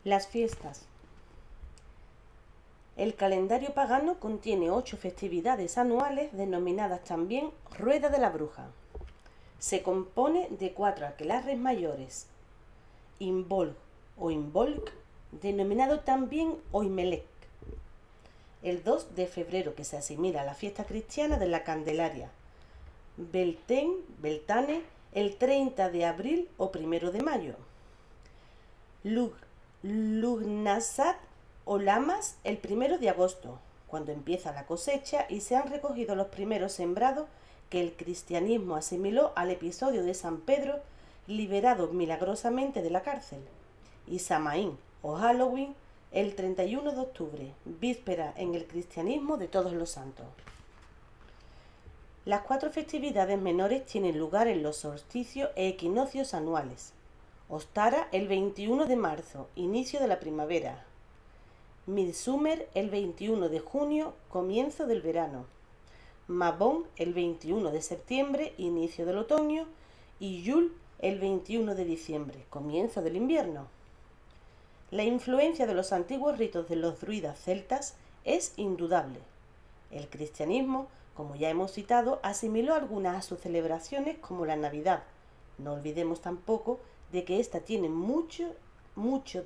Las fiestas. El calendario pagano contiene 8 festividades anuales denominadas también Rueda de la Bruja. Se compone de 4 aquelarres mayores: Imbolc o Imbolc, denominado también Oimelec, el 2 de febrero, que se asimila a la fiesta cristiana de la Candelaria; Beltane, el 30 de abril o 1 de mayo; Lughnasadh o Lammas, el 1 de agosto, cuando empieza la cosecha y se han recogido los primeros sembrados que el cristianismo asimiló al episodio de San Pedro liberado milagrosamente de la cárcel; y Samaín o Halloween, el 31 de octubre, víspera en el cristianismo de Todos los Santos. Las 4 festividades menores tienen lugar en los solsticios e equinoccios anuales. Ostara, el 21 de marzo, inicio de la primavera; Midsummer, el 21 de junio, comienzo del verano; Mabon, el 21 de septiembre, inicio del otoño; y Yule, el 21 de diciembre, comienzo del invierno. La influencia de los antiguos ritos de los druidas celtas es indudable. El cristianismo, como ya hemos citado, asimiló algunas a sus celebraciones, como la Navidad. No olvidemos tampoco de que ésta tiene mucho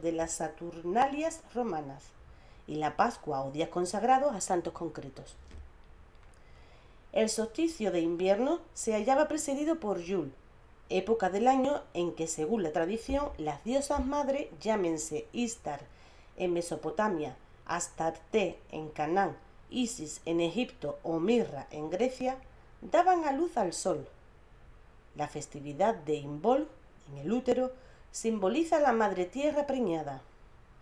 de las Saturnalias romanas, y la Pascua o días consagrados a santos concretos. El solsticio de invierno se hallaba precedido por Yule, época del año en que, según la tradición, las diosas madres, llámense Istar en Mesopotamia, Astarte en Canaán, Isis en Egipto o Mirra en Grecia, daban a luz al sol. La festividad de Imbolc, en el útero, simboliza la madre tierra preñada.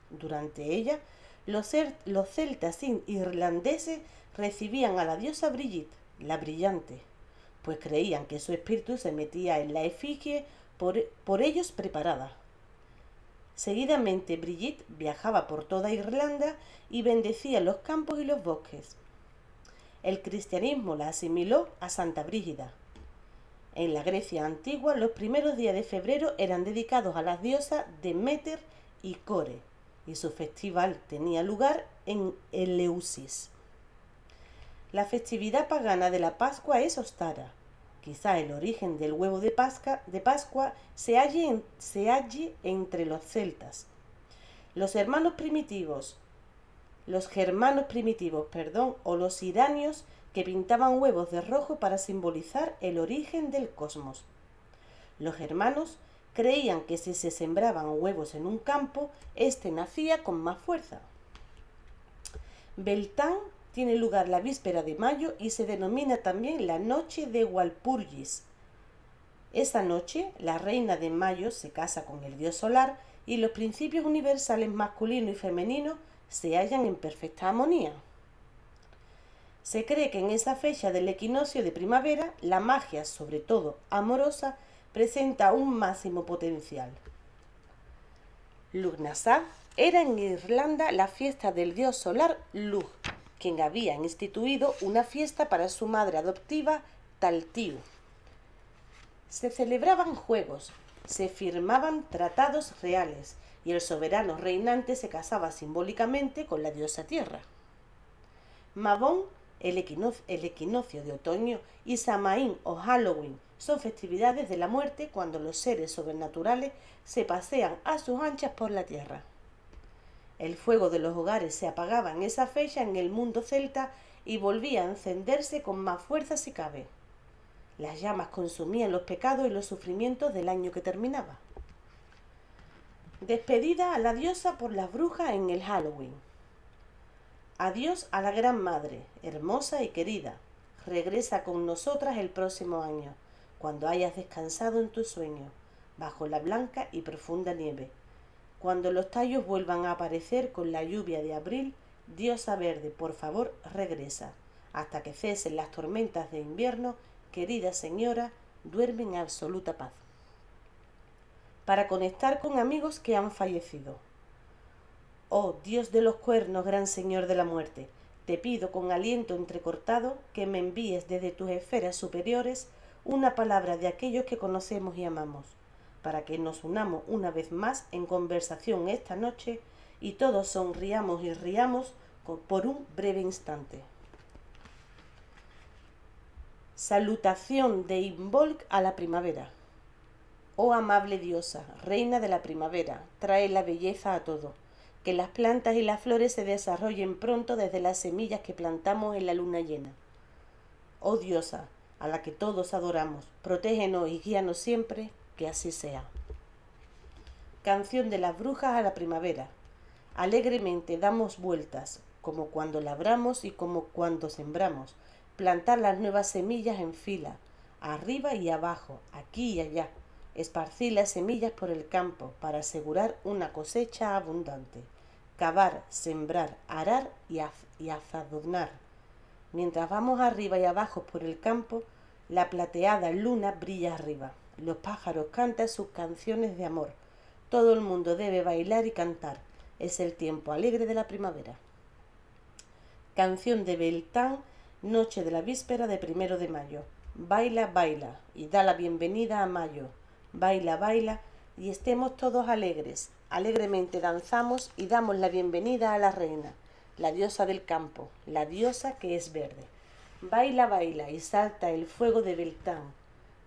Durante ella, los celtas irlandeses recibían a la diosa Brigitte, la brillante, pues creían que su espíritu se metía en la efigie por ellos preparada. Seguidamente Brigitte viajaba por toda Irlanda y bendecía los campos y los bosques. El cristianismo la asimiló a Santa Brígida. En la Grecia antigua, los primeros días de febrero eran dedicados a las diosas Deméter y Core, y su festival tenía lugar en Eleusis. La festividad pagana de la Pascua es Ostara. Quizá el origen del huevo de Pascua se halle entre los celtas. Los germanos primitivos, o los iranios, que pintaban huevos de rojo para simbolizar el origen del cosmos. Los germanos creían que si se sembraban huevos en un campo, éste nacía con más fuerza. Beltane tiene lugar la víspera de mayo y se denomina también la noche de Walpurgis. Esa noche, la reina de mayo se casa con el dios solar y los principios universales masculino y femenino se hallan en perfecta armonía. Se cree que en esa fecha del equinoccio de primavera, la magia, sobre todo amorosa, presenta un máximo potencial. Lughnasadh era en Irlanda la fiesta del dios solar Lugh, quien había instituido una fiesta para su madre adoptiva, Taltiu. Se celebraban juegos, se firmaban tratados reales y el soberano reinante se casaba simbólicamente con la diosa tierra. Mabon, el equinoccio de otoño, y Samaín o Halloween son festividades de la muerte, cuando los seres sobrenaturales se pasean a sus anchas por la tierra. El fuego de los hogares se apagaba en esa fecha en el mundo celta y volvía a encenderse con más fuerza si cabe. Las llamas consumían los pecados y los sufrimientos del año que terminaba. Despedida a la diosa por las brujas en el Halloween. Adiós a la Gran Madre, hermosa y querida. Regresa con nosotras el próximo año, cuando hayas descansado en tu sueño, bajo la blanca y profunda nieve. Cuando los tallos vuelvan a aparecer con la lluvia de abril, diosa verde, por favor, regresa. Hasta que cesen las tormentas de invierno, querida señora, duerme en absoluta paz. Para conectar con amigos que han fallecido. Oh, Dios de los cuernos, gran Señor de la muerte, te pido con aliento entrecortado que me envíes desde tus esferas superiores una palabra de aquellos que conocemos y amamos, para que nos unamos una vez más en conversación esta noche y todos sonriamos y riamos por un breve instante. Salutación de Imbolc a la primavera. Oh amable diosa, reina de la primavera, trae la belleza a todo. Que las plantas y las flores se desarrollen pronto desde las semillas que plantamos en la luna llena. Oh diosa, a la que todos adoramos, protégenos y guíanos siempre, que así sea. Canción de las brujas a la primavera. Alegremente damos vueltas, como cuando labramos y como cuando sembramos, plantar las nuevas semillas en fila, arriba y abajo, aquí y allá, esparcir las semillas por el campo para asegurar una cosecha abundante, cavar, sembrar, arar y azadornar. Mientras vamos arriba y abajo por el campo, la plateada luna brilla arriba. Los pájaros cantan sus canciones de amor. Todo el mundo debe bailar y cantar. Es el tiempo alegre de la primavera. Canción de Beltán, noche de la víspera de 1 de mayo. Baila, baila y da la bienvenida a mayo. Baila, baila y estemos todos alegres. Alegremente danzamos y damos la bienvenida a la reina, la diosa del campo, la diosa que es verde. Baila, baila y salta el fuego de Beltán.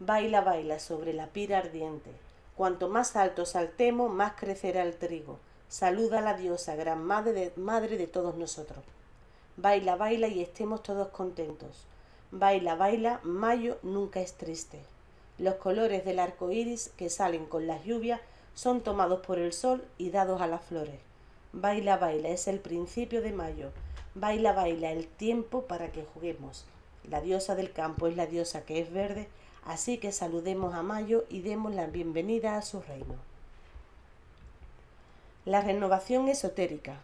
Baila, baila sobre la pira ardiente. Cuanto más alto saltemos, más crecerá el trigo. Saluda a la diosa, gran madre de todos nosotros. Baila, baila y estemos todos contentos. Baila, baila, mayo nunca es triste. Los colores del arco iris que salen con las lluvias son tomados por el sol y dados a las flores. Baila, baila, es el principio de mayo. Baila, baila, el tiempo para que juguemos. La diosa del campo es la diosa que es verde, así que saludemos a mayo y demos la bienvenida a su reino. La renovación esotérica.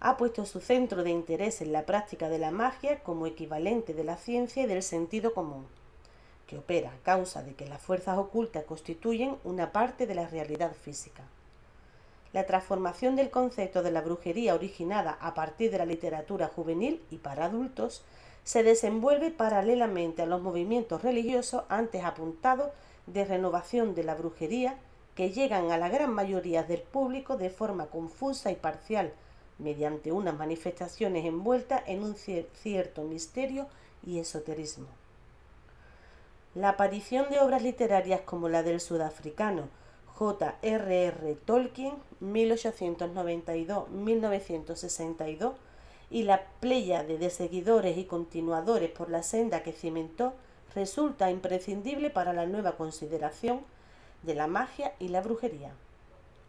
Ha puesto su centro de interés en la práctica de la magia como equivalente de la ciencia y del sentido común, que opera a causa de que las fuerzas ocultas constituyen una parte de la realidad física. La transformación del concepto de la brujería originada a partir de la literatura juvenil y para adultos se desenvuelve paralelamente a los movimientos religiosos antes apuntados de renovación de la brujería que llegan a la gran mayoría del público de forma confusa y parcial, mediante unas manifestaciones envueltas en un cierto misterio y esoterismo. La aparición de obras literarias como la del sudafricano J.R.R. Tolkien, 1892-1962, y la pléyade de seguidores y continuadores por la senda que cimentó, resulta imprescindible para la nueva consideración de la magia y la brujería.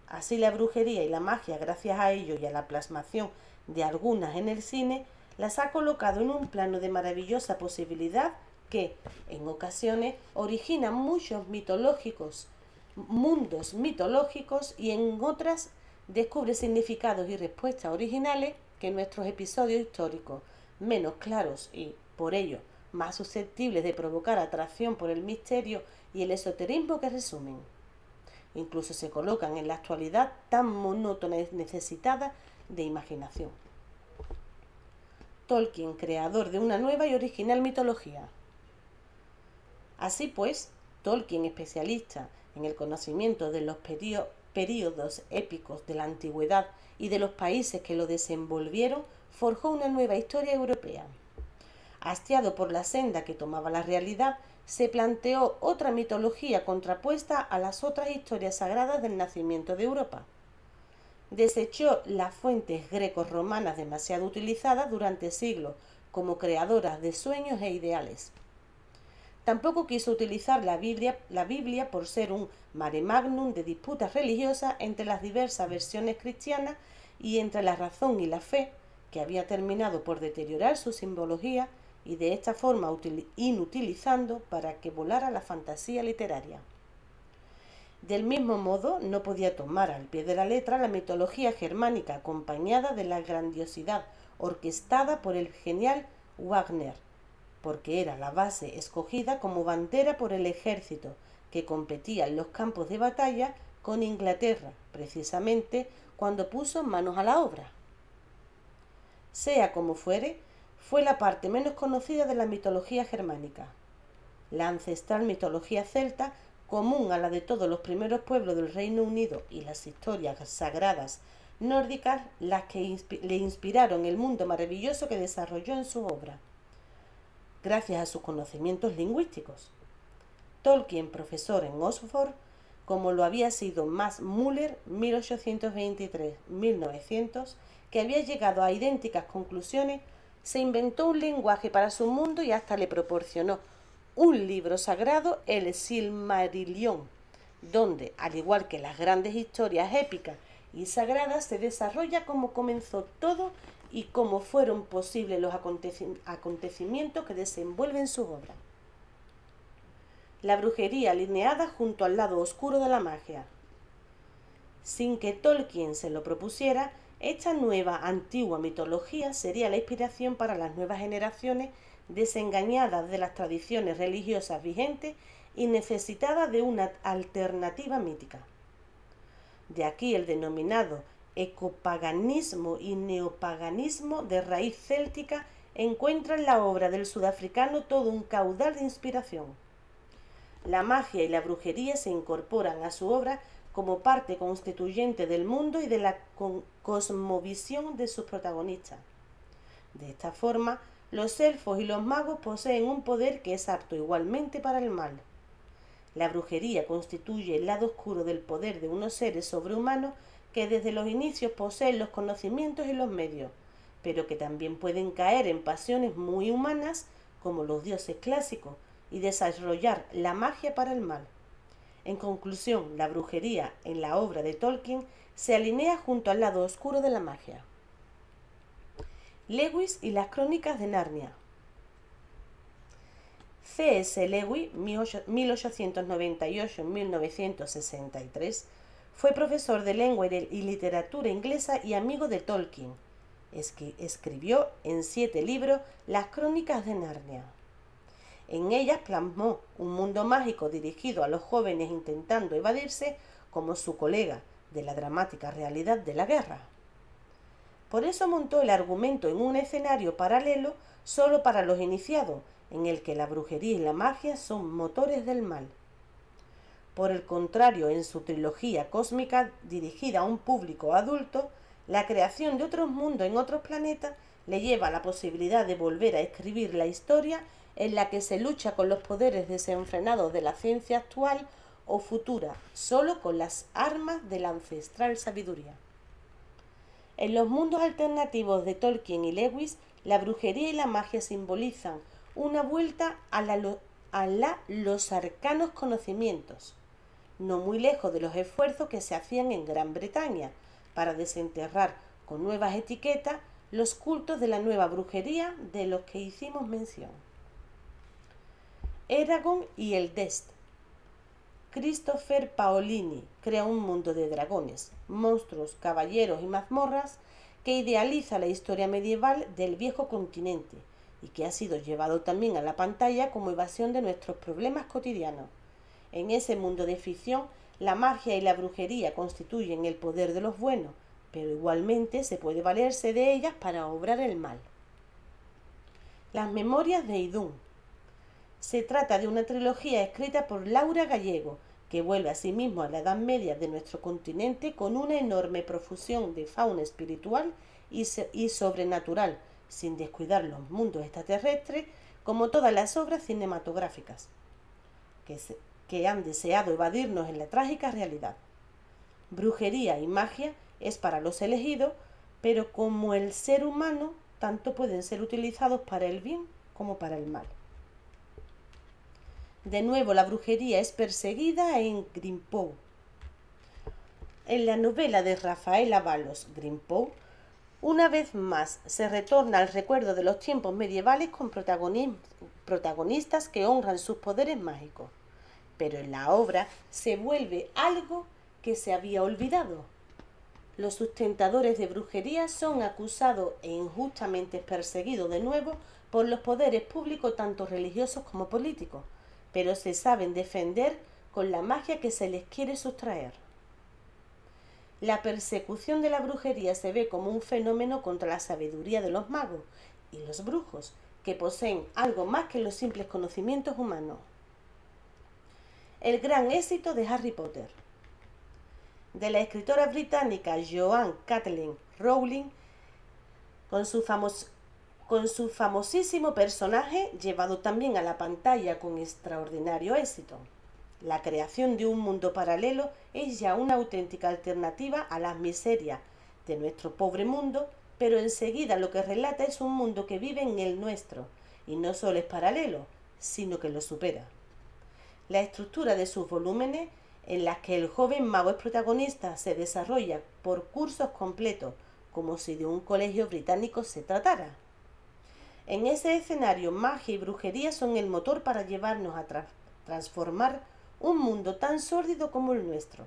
Así la brujería y la magia, gracias a ello y a la plasmación de algunas en el cine, las ha colocado en un plano de maravillosa posibilidad que, en ocasiones, origina muchos mundos mitológicos y en otras descubre significados y respuestas originales que nuestros episodios históricos, menos claros y, por ello, más susceptibles de provocar atracción por el misterio y el esoterismo que resumen. Incluso se colocan en la actualidad tan monótona y necesitada de imaginación. Tolkien, creador de una nueva y original mitología. Así pues, Tolkien, especialista en el conocimiento de los períodos épicos de la antigüedad y de los países que lo desenvolvieron, forjó una nueva historia europea. Hastiado por la senda que tomaba la realidad, se planteó otra mitología contrapuesta a las otras historias sagradas del nacimiento de Europa. Desechó las fuentes greco-romanas demasiado utilizadas durante siglos como creadoras de sueños e ideales. Tampoco quiso utilizar la Biblia por ser un mare magnum de disputas religiosas entre las diversas versiones cristianas y entre la razón y la fe, que había terminado por deteriorar su simbología y de esta forma inutilizando para que volara la fantasía literaria. Del mismo modo, no podía tomar al pie de la letra la mitología germánica acompañada de la grandiosidad orquestada por el genial Wagner, porque era la base escogida como bandera por el ejército que competía en los campos de batalla con Inglaterra, precisamente cuando puso manos a la obra. Sea como fuere, fue la parte menos conocida de la mitología germánica. La ancestral mitología celta común a la de todos los primeros pueblos del Reino Unido y las historias sagradas nórdicas, las que le inspiraron el mundo maravilloso que desarrolló en su obra, gracias a sus conocimientos lingüísticos. Tolkien, profesor en Oxford, como lo había sido Max Muller, 1823-1900, que había llegado a idénticas conclusiones, se inventó un lenguaje para su mundo y hasta le proporcionó un libro sagrado, el Silmarillion, donde, al igual que las grandes historias épicas y sagradas, se desarrolla cómo comenzó todo y cómo fueron posibles los acontecimientos que desenvuelven su obra. La brujería alineada junto al lado oscuro de la magia. Sin que Tolkien se lo propusiera, esta nueva antigua mitología sería la inspiración para las nuevas generaciones desengañadas de las tradiciones religiosas vigentes y necesitadas de una alternativa mítica. De aquí el denominado ecopaganismo y neopaganismo de raíz céltica encuentra en la obra del sudafricano todo un caudal de inspiración. La magia y la brujería se incorporan a su obra como parte constituyente del mundo y de la cosmovisión de sus protagonistas. De esta forma, los elfos y los magos poseen un poder que es apto igualmente para el mal. La brujería constituye el lado oscuro del poder de unos seres sobrehumanos que desde los inicios poseen los conocimientos y los medios, pero que también pueden caer en pasiones muy humanas como los dioses clásicos y desarrollar la magia para el mal. En conclusión, la brujería en la obra de Tolkien se alinea junto al lado oscuro de la magia. Lewis y las crónicas de Narnia. C.S. Lewis, 1898-1963, fue profesor de lengua y literatura inglesa y amigo de Tolkien. Escribió en 7 libros las crónicas de Narnia. En ellas plasmó un mundo mágico dirigido a los jóvenes intentando evadirse como su colega de la dramática realidad de la guerra. Por eso montó el argumento en un escenario paralelo solo para los iniciados, en el que la brujería y la magia son motores del mal. Por el contrario, en su trilogía cósmica dirigida a un público adulto, la creación de otros mundos en otros planetas le lleva a la posibilidad de volver a escribir la historia en la que se lucha con los poderes desenfrenados de la ciencia actual o futura, solo con las armas de la ancestral sabiduría. En los mundos alternativos de Tolkien y Lewis, la brujería y la magia simbolizan una vuelta a los arcanos conocimientos, no muy lejos de los esfuerzos que se hacían en Gran Bretaña para desenterrar con nuevas etiquetas los cultos de la nueva brujería de los que hicimos mención. Eragon y el Dest. Christopher Paolini crea un mundo de dragones, monstruos, caballeros y mazmorras que idealiza la historia medieval del viejo continente y que ha sido llevado también a la pantalla como evasión de nuestros problemas cotidianos. En ese mundo de ficción, la magia y la brujería constituyen el poder de los buenos, pero igualmente se puede valerse de ellas para obrar el mal. Las memorias de Idún. Se trata de una trilogía escrita por Laura Gallego, que vuelve asimismo a la Edad Media de nuestro continente con una enorme profusión de fauna espiritual y sobrenatural, sin descuidar los mundos extraterrestres, como todas las obras cinematográficas, que han deseado evadirnos en la trágica realidad. Brujería y magia es para los elegidos, pero como el ser humano, tanto pueden ser utilizados para el bien como para el mal. De nuevo, la brujería es perseguida en Grimpaud. En la novela de Rafael Ábalos, Grimpaud, una vez más se retorna al recuerdo de los tiempos medievales con protagonistas que honran sus poderes mágicos. Pero en la obra se vuelve algo que se había olvidado. Los sustentadores de brujería son acusados e injustamente perseguidos de nuevo por los poderes públicos tanto religiosos como políticos, pero se saben defender con la magia que se les quiere sustraer. La persecución de la brujería se ve como un fenómeno contra la sabiduría de los magos y los brujos, que poseen algo más que los simples conocimientos humanos. el gran éxito de Harry Potter. De la escritora británica Joanne Kathleen Rowling, con su famosísimo personaje llevado también a la pantalla con extraordinario éxito. La creación de un mundo paralelo es ya una auténtica alternativa a las miserias de nuestro pobre mundo, pero enseguida lo que relata es un mundo que vive en el nuestro, y no solo es paralelo, sino que lo supera. La estructura de sus volúmenes, en las que el joven mago es protagonista, se desarrolla por cursos completos, como si de un colegio británico se tratara. En ese escenario, magia y brujería son el motor para llevarnos a transformar un mundo tan sórdido como el nuestro.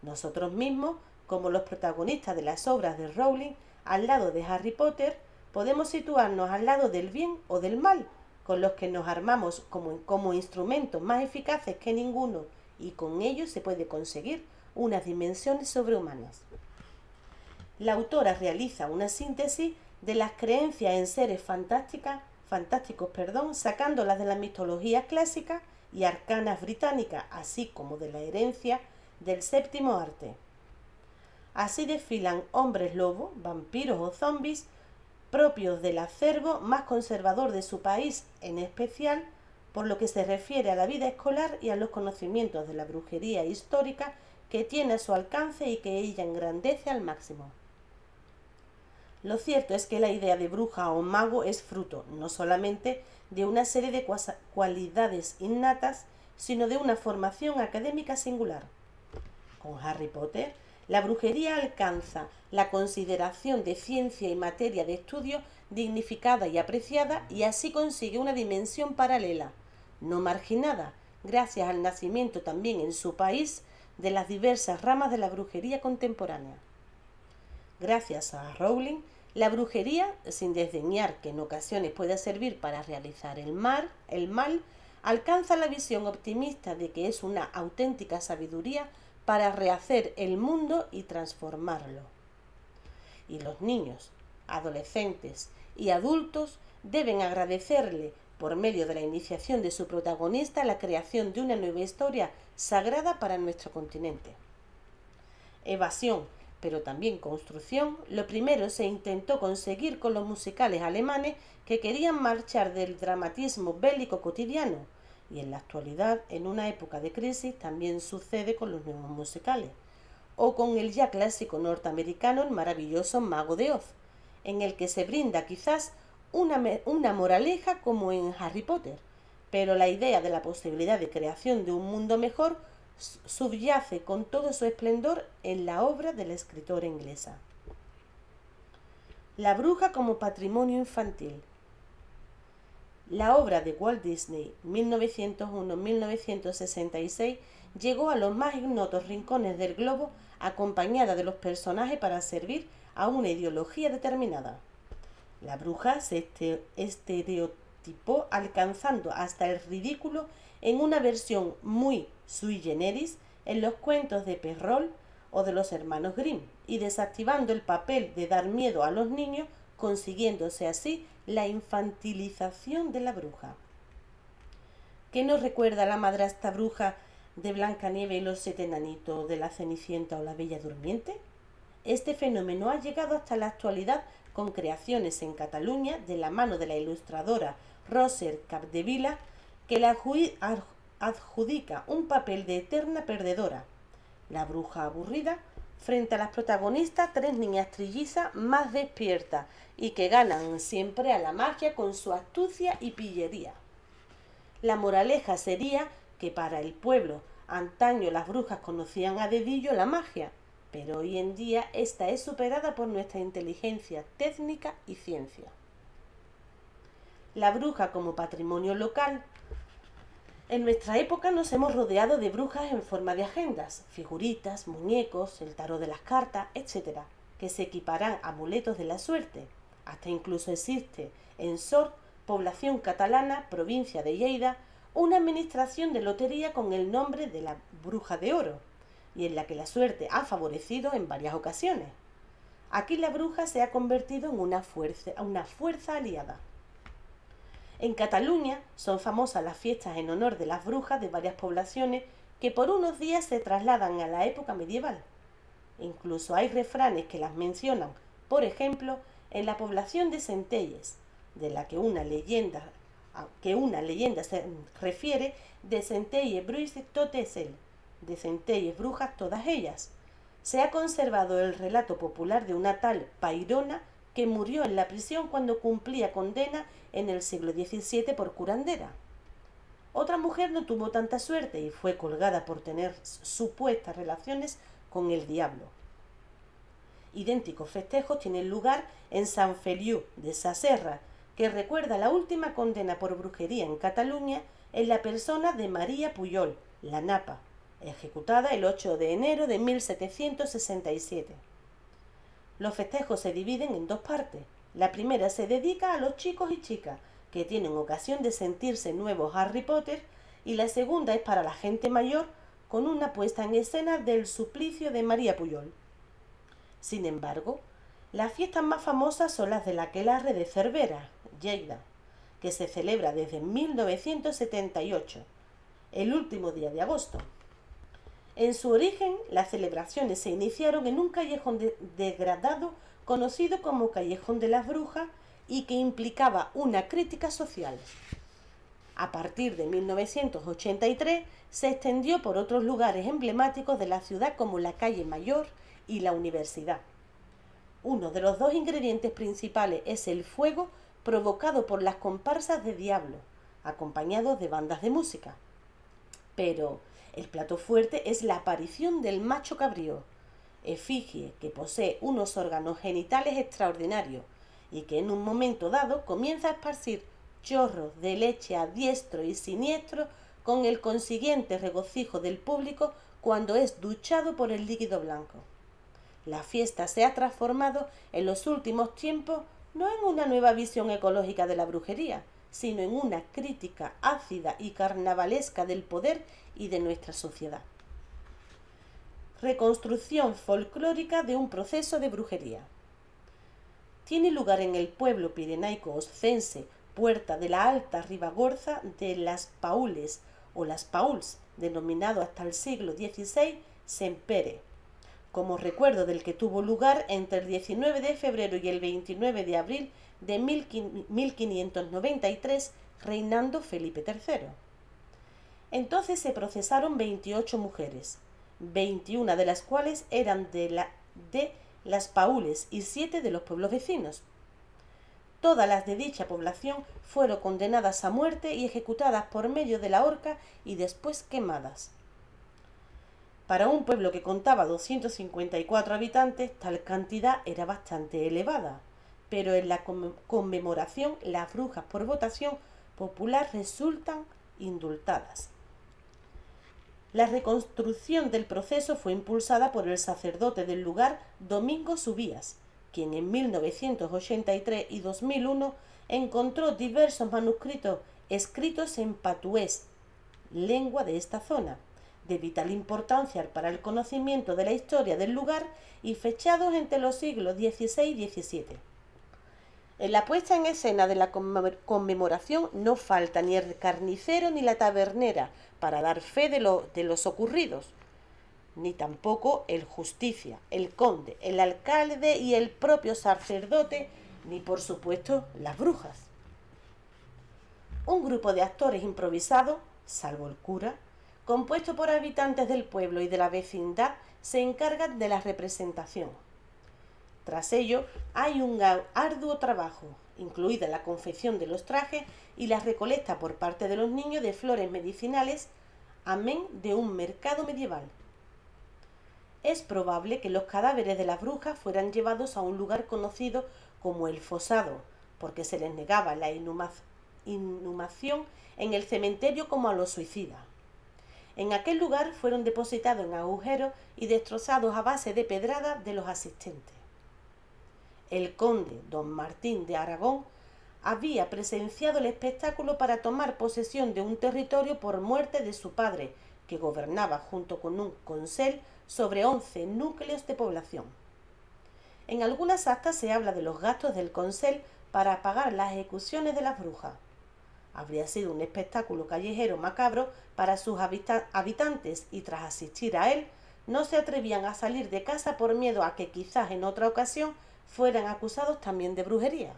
Nosotros mismos, como los protagonistas de las obras de Rowling, al lado de Harry Potter, podemos situarnos al lado del bien o del mal, con los que nos armamos como instrumentos más eficaces que ninguno, y con ellos se puede conseguir unas dimensiones sobrehumanas. La autora realiza una síntesis de las creencias en seres fantásticos, sacándolas de las mitologías clásicas y arcanas británicas, así como de la herencia del séptimo arte. Así desfilan hombres lobo, vampiros o zombis, propios del acervo más conservador de su país, en especial por lo que se refiere a la vida escolar y a los conocimientos de la brujería histórica que tiene a su alcance y que ella engrandece al máximo. Lo cierto es que la idea de bruja o mago es fruto no solamente de una serie de cualidades innatas, sino de una formación académica singular. Con Harry Potter, la brujería alcanza la consideración de ciencia y materia de estudio dignificada y apreciada, y así consigue una dimensión paralela, no marginada, gracias al nacimiento también en su país de las diversas ramas de la brujería contemporánea. Gracias a Rowling, la brujería, sin desdeñar que en ocasiones pueda servir para realizar el mal, alcanza la visión optimista de que es una auténtica sabiduría para rehacer el mundo y transformarlo. Y los niños, adolescentes y adultos deben agradecerle, por medio de la iniciación de su protagonista, la creación de una nueva historia sagrada para nuestro continente. Evasión, pero también construcción. Lo primero se intentó conseguir con los musicales alemanes, que querían marchar del dramatismo bélico cotidiano, y en la actualidad, en una época de crisis, también sucede con los nuevos musicales, o con el ya clásico norteamericano El maravilloso Mago de Oz, en el que se brinda quizás una moraleja como en Harry Potter, pero la idea de la posibilidad de creación de un mundo mejor subyace con todo su esplendor en la obra de la escritora inglesa. La bruja como patrimonio infantil. La obra de Walt Disney, 1901-1966, llegó a los más ignotos rincones del globo acompañada de los personajes para servir a una ideología determinada. La bruja se estereotipó alcanzando hasta el ridículo en una versión muy sui generis en los cuentos de Perrault o de los hermanos Grimm, y desactivando el papel de dar miedo a los niños, consiguiéndose así la infantilización de la bruja. ¿Qué nos recuerda la madrastra bruja de Blancanieves y los 7 enanitos, de la Cenicienta o la Bella Durmiente? Este fenómeno ha llegado hasta la actualidad con creaciones en Cataluña de la mano de la ilustradora Roser Capdevila, que le adjudica un papel de eterna perdedora, la bruja aburrida, frente a las protagonistas, 3 niñas trillizas más despiertas y que ganan siempre a la magia con su astucia y pillería. La moraleja sería que para el pueblo antaño las brujas conocían a dedillo la magia, pero hoy en día esta es superada por nuestra inteligencia técnica y ciencia. La bruja como patrimonio local. En nuestra época nos hemos rodeado de brujas en forma de agendas, figuritas, muñecos, el tarot de las cartas, etc., que se equiparan a amuletos de la suerte. Hasta incluso existe en Sort, población catalana, provincia de Lleida, una administración de lotería con el nombre de la Bruja de Oro, y en la que la suerte ha favorecido en varias ocasiones. Aquí la bruja se ha convertido en una fuerza aliada. En Cataluña son famosas las fiestas en honor de las brujas de varias poblaciones que por unos días se trasladan a la época medieval. Incluso hay refranes que las mencionan, por ejemplo, en la población de Centelles, de la que una leyenda se refiere de Centelles bruixes totes elles, de Centelles brujas todas ellas. Se ha conservado el relato popular de una tal Pairona que murió en la prisión cuando cumplía condena en el siglo XVII por curandera. Otra mujer no tuvo tanta suerte y fue colgada por tener supuestas relaciones con el diablo. Idénticos festejos tienen lugar en San Feliu de Sasserra, que recuerda la última condena por brujería en Cataluña en la persona de María Puyol, la Napa, ejecutada el 8 de enero de 1767. Los festejos se dividen en dos partes. La primera se dedica a los chicos y chicas, que tienen ocasión de sentirse nuevos Harry Potter, y la segunda es para la gente mayor, con una puesta en escena del suplicio de María Puyol. Sin embargo, las fiestas más famosas son las del aquelarre de Cervera, Lleida, que se celebra desde 1978, el último día de agosto. En su origen, las celebraciones se iniciaron en un callejón degradado conocido como Callejón de las Brujas y que implicaba una crítica social. A partir de 1983 se extendió por otros lugares emblemáticos de la ciudad como la Calle Mayor y la Universidad. Uno de los dos ingredientes principales es el fuego provocado por las comparsas de diablo, acompañados de bandas de música. Pero el plato fuerte es la aparición del macho cabrío, efigie que posee unos órganos genitales extraordinarios y que en un momento dado comienza a esparcir chorros de leche a diestro y siniestro con el consiguiente regocijo del público cuando es duchado por el líquido blanco. La fiesta se ha transformado en los últimos tiempos no en una nueva visión ecológica de la brujería, sino en una crítica ácida y carnavalesca del poder y de nuestra sociedad. Reconstrucción folclórica de un proceso de brujería. Tiene lugar en el pueblo pirenaico oscense Puerta de la Alta Ribagorza de Las Paules o Las Pauls, denominado hasta el siglo XVI Sempere, como recuerdo del que tuvo lugar entre el 19 de febrero y el 29 de abril de 1593, reinando Felipe III. Entonces se procesaron 28 mujeres, 21 de las cuales eran de Las Paules y 7 de los pueblos vecinos. Todas las de dicha población fueron condenadas a muerte y ejecutadas por medio de la horca y después quemadas. Para un pueblo que contaba 254 habitantes, tal cantidad era bastante elevada, pero en la conmemoración las brujas por votación popular resultan indultadas. La reconstrucción del proceso fue impulsada por el sacerdote del lugar Domingo Subías, quien en 1983 y 2001 encontró diversos manuscritos escritos en patués, lengua de esta zona, de vital importancia para el conocimiento de la historia del lugar y fechados entre los siglos XVI y XVII. En la puesta en escena de la conmemoración no falta ni el carnicero ni la tabernera para dar fe de los ocurridos, ni tampoco el justicia, el conde, el alcalde y el propio sacerdote, ni por supuesto las brujas. Un grupo de actores improvisados, salvo el cura, compuesto por habitantes del pueblo y de la vecindad, se encargan de la representación. Tras ello, hay un arduo trabajo, incluida la confección de los trajes y la recolecta por parte de los niños de flores medicinales, amén de un mercado medieval. Es probable que los cadáveres de las brujas fueran llevados a un lugar conocido como el Fosado, porque se les negaba la inhumación en el cementerio como a los suicidas. En aquel lugar fueron depositados en agujeros y destrozados a base de pedradas de los asistentes. El conde don Martín de Aragón había presenciado el espectáculo para tomar posesión de un territorio por muerte de su padre, que gobernaba junto con un consell sobre 11 núcleos de población. En algunas actas se habla de los gastos del consell para pagar las ejecuciones de las brujas. Habría sido un espectáculo callejero macabro para sus habitantes y tras asistir a él no se atrevían a salir de casa por miedo a que quizás en otra ocasión fueran acusados también de brujería.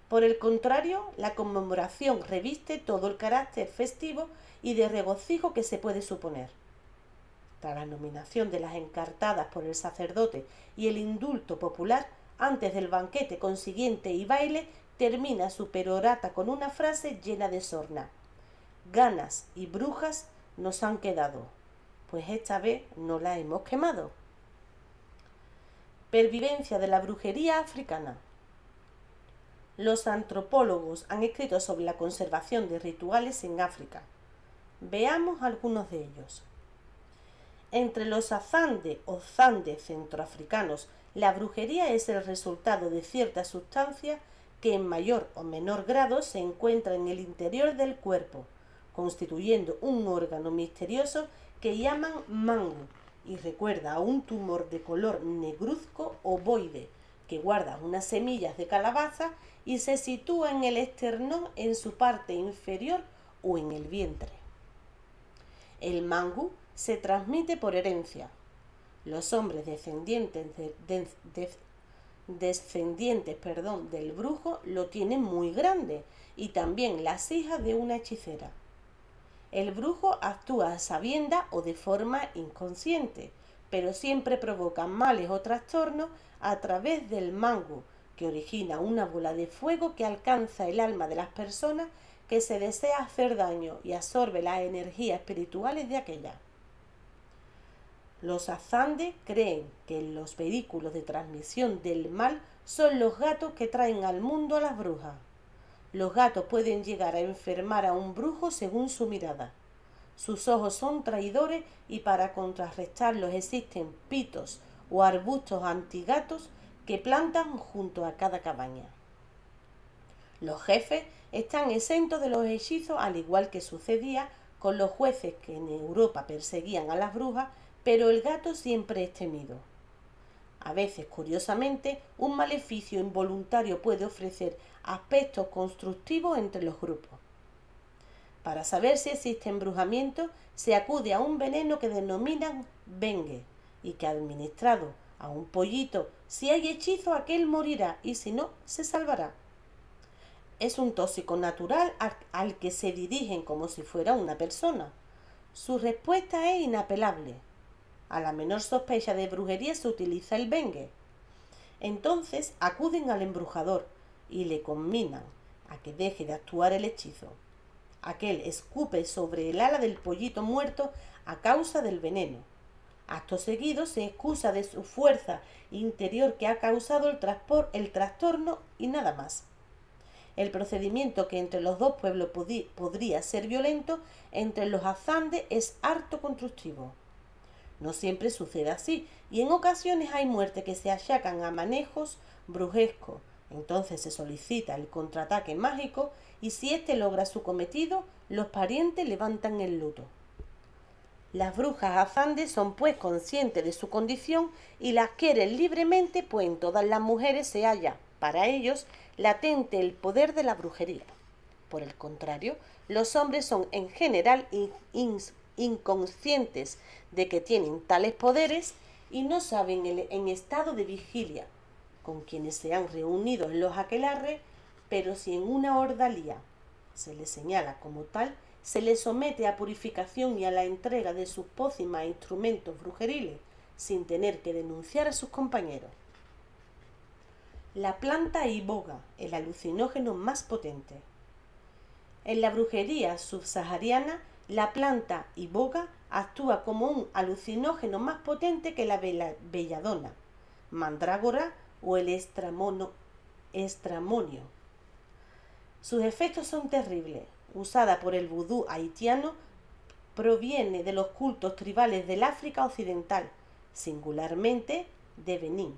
Por el contrario, la conmemoración reviste todo el carácter festivo y de regocijo que se puede suponer. Tras la nominación de las encartadas por el sacerdote y el indulto popular, antes del banquete consiguiente y baile, termina su perorata con una frase llena de sorna: ganas y brujas nos han quedado, pues esta vez no la hemos quemado. Pervivencia de la brujería africana. Los antropólogos han escrito sobre la conservación de rituales en África. Veamos algunos de ellos. Entre los azande o zande centroafricanos, la brujería es el resultado de cierta sustancia que en mayor o menor grado se encuentra en el interior del cuerpo, constituyendo un órgano misterioso que llaman mangu y recuerda a un tumor de color negruzco ovoide que guarda unas semillas de calabaza y se sitúa en el esternón en su parte inferior o en el vientre. El mangu se transmite por herencia. Los hombres descendientes del brujo lo tienen muy grande y también las hijas de una hechicera. El brujo actúa a sabienda o de forma inconsciente, pero siempre provoca males o trastornos a través del mangu, que origina una bola de fuego que alcanza el alma de las personas que se desea hacer daño y absorbe las energías espirituales de aquellas. Los azande creen que los vehículos de transmisión del mal son los gatos que traen al mundo a las brujas. Los gatos pueden llegar a enfermar a un brujo según su mirada. Sus ojos son traidores y para contrarrestarlos existen pitos o arbustos antigatos que plantan junto a cada cabaña. Los jefes están exentos de los hechizos, al igual que sucedía con los jueces que en Europa perseguían a las brujas, pero el gato siempre es temido. A veces, curiosamente, un maleficio involuntario puede ofrecer aspectos constructivos entre los grupos. Para saber si existe embrujamiento, se acude a un veneno que denominan bengue y que administrado a un pollito, si hay hechizo aquel morirá y si no, se salvará. Es un tóxico natural al que se dirigen como si fuera una persona. Su respuesta es inapelable. A la menor sospecha de brujería se utiliza el bengue. Entonces acuden al embrujador y le conminan a que deje de actuar el hechizo. Aquel escupe sobre el ala del pollito muerto a causa del veneno. Acto seguido se excusa de su fuerza interior que ha causado el trastorno y nada más. El procedimiento, que entre los dos pueblos podría ser violento, entre los azande es harto constructivo. No siempre sucede así, y en ocasiones hay muertes que se achacan a manejos brujescos. Entonces se solicita el contraataque mágico y si éste logra su cometido, los parientes levantan el luto. Las brujas azandes son pues conscientes de su condición y las quieren libremente, pues en todas las mujeres se halla, para ellos, latente el poder de la brujería. Por el contrario, los hombres son en general inconscientes de que tienen tales poderes y no saben en estado de vigilia con quienes se han reunido en los aquelarres, pero si en una ordalía se les señala como tal, se les somete a purificación y a la entrega de sus pócimas e instrumentos brujeriles, sin tener que denunciar a sus compañeros. La planta iboga, el alucinógeno más potente. En la brujería subsahariana, la planta iboga actúa como un alucinógeno más potente que la belladona, mandrágora o el estramonio. Sus efectos son terribles. Usada por el vudú haitiano, proviene de los cultos tribales del África occidental, singularmente de Benín.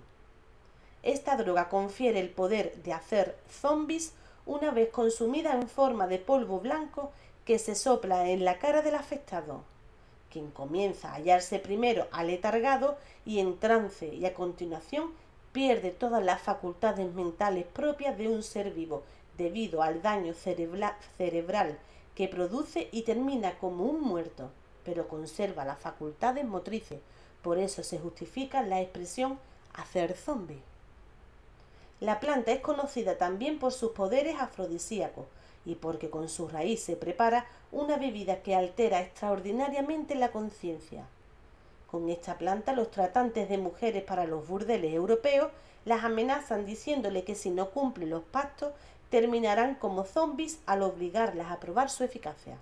Esta droga confiere el poder de hacer zombies una vez consumida en forma de polvo blanco que se sopla en la cara del afectado, quien comienza a hallarse primero aletargado y en trance y a continuación pierde todas las facultades mentales propias de un ser vivo debido al daño cerebral que produce y termina como un muerto, pero conserva las facultades motrices. Por eso se justifica la expresión hacer zombie. La planta es conocida también por sus poderes afrodisíacos y porque con su raíz se prepara una bebida que altera extraordinariamente la conciencia. Con esta planta los tratantes de mujeres para los burdeles europeos las amenazan diciéndole que si no cumplen los pactos terminarán como zombies al obligarlas a probar su eficacia.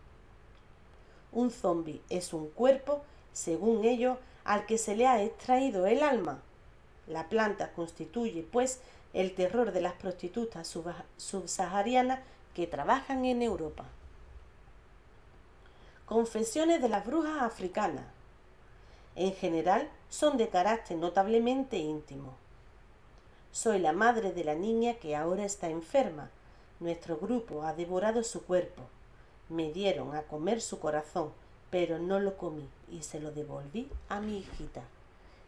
Un zombi es un cuerpo, según ellos, al que se le ha extraído el alma. La planta constituye, pues, el terror de las prostitutas subsaharianas que trabajan en Europa. Confesiones de las brujas africanas. En general, son de carácter notablemente íntimo. Soy la madre de la niña que ahora está enferma. Nuestro grupo ha devorado su cuerpo. Me dieron a comer su corazón, pero no lo comí y se lo devolví a mi hijita.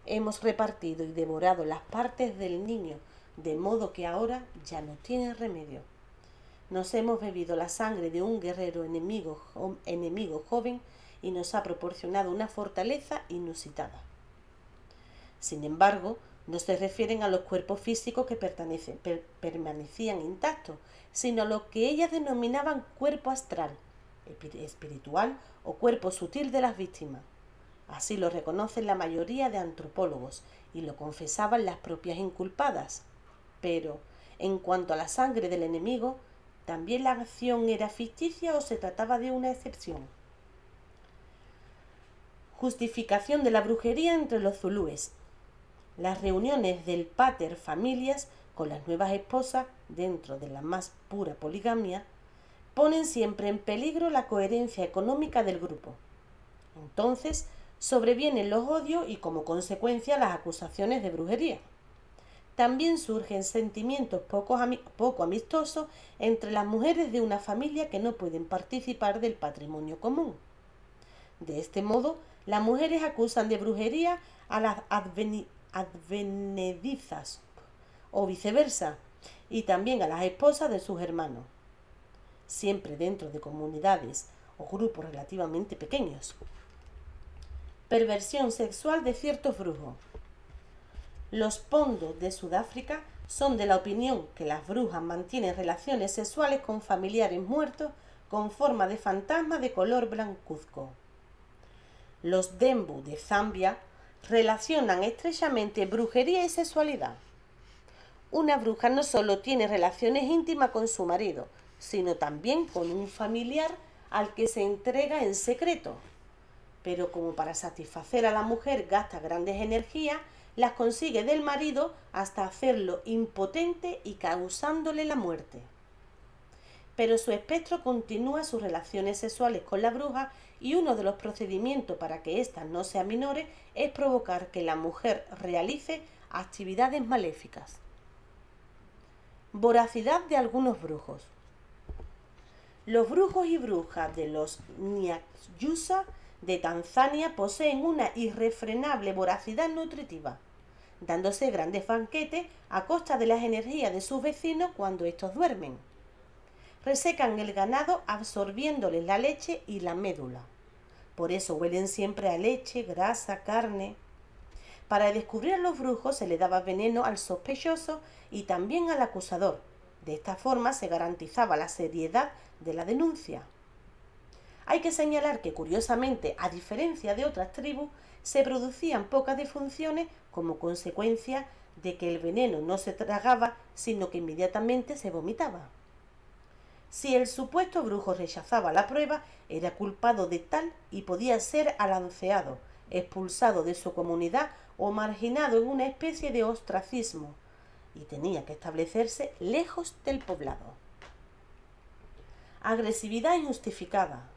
Hemos repartido y devorado las partes del niño, de modo que ahora ya no tiene remedio. Nos hemos bebido la sangre de un guerrero enemigo joven y nos ha proporcionado una fortaleza inusitada. Sin embargo, no se refieren a los cuerpos físicos que permanecían intactos, sino a lo que ellas denominaban cuerpo astral, espiritual o cuerpo sutil de las víctimas. Así lo reconocen la mayoría de antropólogos y lo confesaban las propias inculpadas. Pero, en cuanto a la sangre del enemigo, ¿también la acción era ficticia o se trataba de una excepción? Justificación de la brujería entre los zulúes. Las reuniones del pater familias con las nuevas esposas, dentro de la más pura poligamia, ponen siempre en peligro la coherencia económica del grupo. Entonces, sobrevienen los odios y, como consecuencia, las acusaciones de brujería. También surgen sentimientos poco amistosos entre las mujeres de una familia que no pueden participar del patrimonio común. De este modo, las mujeres acusan de brujería a las advenedizas o viceversa, y también a las esposas de sus hermanos, siempre dentro de comunidades o grupos relativamente pequeños. Perversión sexual de ciertos brujos. Los Pondo de Sudáfrica son de la opinión que las brujas mantienen relaciones sexuales con familiares muertos con forma de fantasma de color blancuzco. Los Dembu de Zambia relacionan estrechamente brujería y sexualidad. Una bruja no solo tiene relaciones íntimas con su marido, sino también con un familiar al que se entrega en secreto. Pero como para satisfacer a la mujer gasta grandes energías, las consigue del marido hasta hacerlo impotente y causándole la muerte. Pero su espectro continúa sus relaciones sexuales con la bruja y uno de los procedimientos para que éstas no se aminoren es provocar que la mujer realice actividades maléficas. Voracidad de algunos brujos. Los brujos y brujas de los Nyakyusa de Tanzania poseen una irrefrenable voracidad nutritiva, dándose grandes banquetes a costa de las energías de sus vecinos cuando estos duermen. Resecan el ganado absorbiéndoles la leche y la médula. Por eso huelen siempre a leche, grasa, carne. Para descubrir a los brujos se le daba veneno al sospechoso y también al acusador. De esta forma se garantizaba la seriedad de la denuncia. Hay que señalar que, curiosamente, a diferencia de otras tribus, se producían pocas defunciones como consecuencia de que el veneno no se tragaba, sino que inmediatamente se vomitaba. Si el supuesto brujo rechazaba la prueba, era culpado de tal y podía ser alanceado, expulsado de su comunidad o marginado en una especie de ostracismo, y tenía que establecerse lejos del poblado. Agresividad injustificada.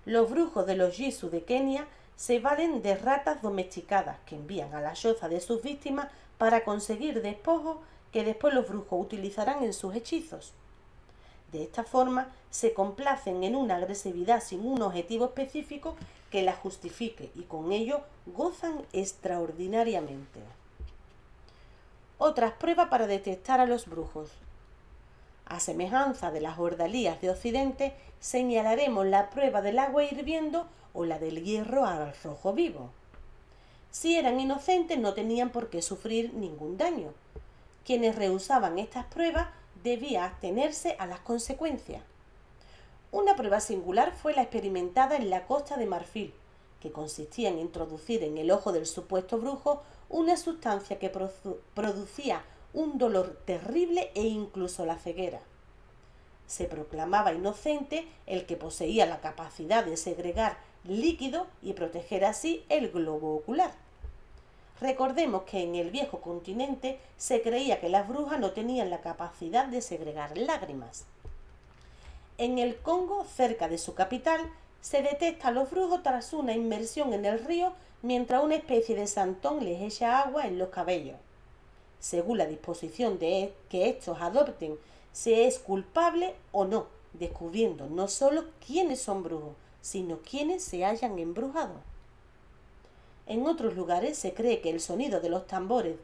Los brujos de los Yisu de Kenia se valen de ratas domesticadas que envían a la choza de sus víctimas para conseguir despojos que después los brujos utilizarán en sus hechizos. De esta forma se complacen en una agresividad sin un objetivo específico que la justifique y con ello gozan extraordinariamente. Otras pruebas para detectar a los brujos. A semejanza de las ordalías de Occidente, señalaremos la prueba del agua hirviendo o la del hierro al rojo vivo. Si eran inocentes no tenían por qué sufrir ningún daño. Quienes rehusaban estas pruebas debían atenerse a las consecuencias. Una prueba singular fue la experimentada en la Costa de Marfil, que consistía en introducir en el ojo del supuesto brujo una sustancia que producía un dolor terrible e incluso la ceguera. Se proclamaba inocente el que poseía la capacidad de segregar líquido y proteger así el globo ocular. Recordemos que en el viejo continente se creía que las brujas no tenían la capacidad de segregar lágrimas. En el Congo, cerca de su capital, se detecta a los brujos tras una inmersión en el río mientras una especie de santón les echa agua en los cabellos. Según la disposición de que estos adopten, se es culpable o no, descubriendo no solo quiénes son brujos, sino quiénes se hayan embrujado. En otros lugares se cree que el sonido de los tambores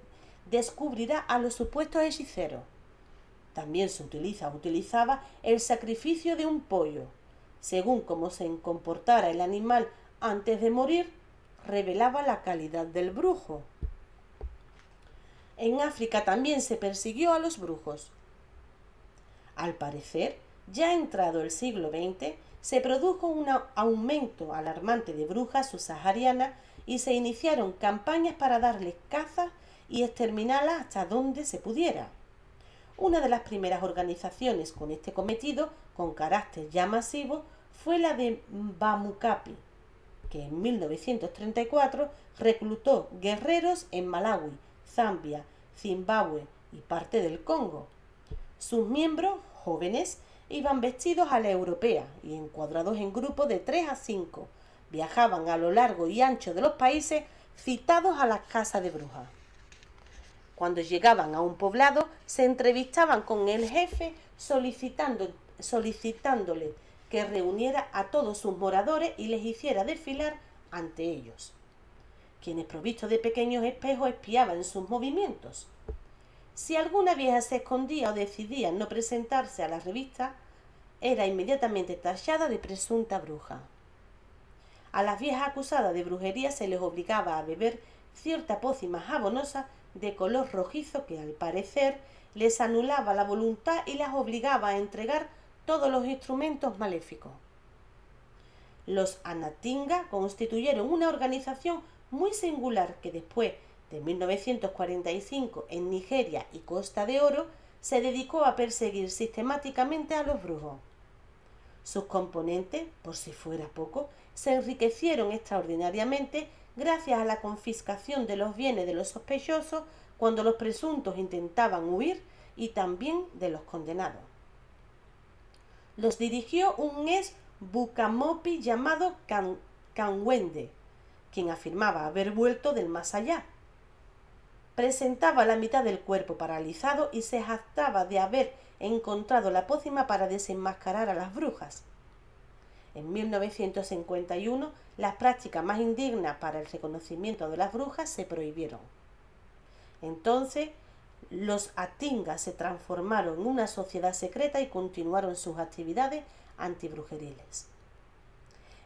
descubrirá a los supuestos hechiceros. También se utilizaba el sacrificio de un pollo. Según cómo se comportara el animal antes de morir, revelaba la calidad del brujo. En África también se persiguió a los brujos. Al parecer, ya entrado el siglo XX, se produjo un aumento alarmante de brujas subsaharianas y se iniciaron campañas para darles caza y exterminarlas hasta donde se pudiera. Una de las primeras organizaciones con este cometido, con carácter ya masivo, fue la de Bamukapi, que en 1934 reclutó guerreros en Malawi, Zambia, Zimbabue y parte del Congo. Sus miembros, jóvenes, iban vestidos a la europea y encuadrados en grupos de 3 a 5. Viajaban a lo largo y ancho de los países citados a las casas de brujas. Cuando llegaban a un poblado, se entrevistaban con el jefe solicitándole que reuniera a todos sus moradores y les hiciera desfilar ante ellos, quienes provistos de pequeños espejos espiaban sus movimientos. Si alguna vieja se escondía o decidía no presentarse a la revista, era inmediatamente tachada de presunta bruja. A las viejas acusadas de brujería se les obligaba a beber cierta pócima jabonosa de color rojizo que, al parecer, les anulaba la voluntad y las obligaba a entregar todos los instrumentos maléficos. Los Anatinga constituyeron una organización muy singular que después de 1945 en Nigeria y Costa de Oro se dedicó a perseguir sistemáticamente a los brujos. Sus componentes, por si fuera poco, se enriquecieron extraordinariamente gracias a la confiscación de los bienes de los sospechosos cuando los presuntos intentaban huir y también de los condenados. Los dirigió un ex Bukamopi llamado Kanwende, quien afirmaba haber vuelto del más allá. Presentaba la mitad del cuerpo paralizado y se jactaba de haber encontrado la pócima para desenmascarar a las brujas. En 1951, las prácticas más indignas para el reconocimiento de las brujas se prohibieron. Entonces, los Atingas se transformaron en una sociedad secreta y continuaron sus actividades antibrujeriles.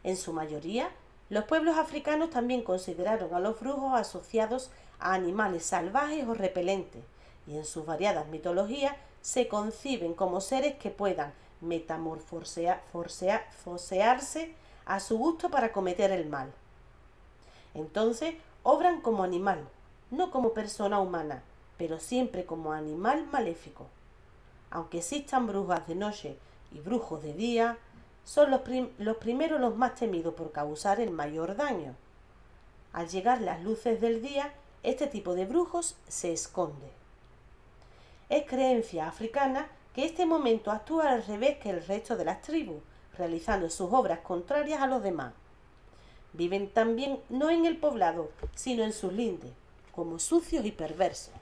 En su mayoría, los pueblos africanos también consideraron a los brujos asociados a animales salvajes o repelentes, y en sus variadas mitologías se conciben como seres que puedan metamorfosearse a su gusto para cometer el mal. Entonces, obran como animal, no como persona humana, pero siempre como animal maléfico. Aunque existan brujas de noche y brujos de día, son los primeros los más temidos por causar el mayor daño. Al llegar las luces del día, este tipo de brujos se esconde. Es creencia africana que este momento actúa al revés que el resto de las tribus, realizando sus obras contrarias a los demás. Viven también no en el poblado, sino en sus lindes, como sucios y perversos.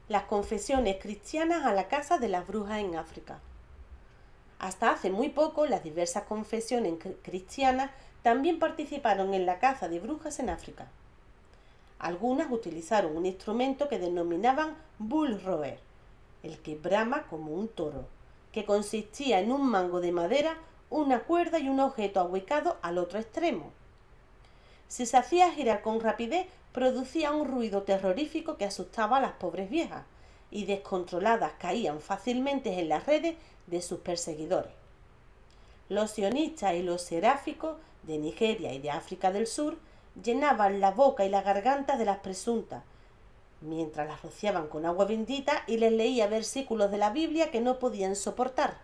Las confesiones cristianas a la casa de las brujas en África. Hasta hace muy poco, las diversas confesiones cristianas también participaron en la caza de brujas en África. Algunas utilizaron un instrumento que denominaban bull roer, el que brama como un toro, que consistía en un mango de madera, una cuerda y un objeto ahuecado al otro extremo. Si se hacía girar con rapidez, producía un ruido terrorífico que asustaba a las pobres viejas, y descontroladas caían fácilmente en las redes de sus perseguidores. Los sionistas y los seráficos de Nigeria y de África del Sur llenaban la boca y la garganta de las presuntas, mientras las rociaban con agua bendita y les leía versículos de la Biblia que no podían soportar.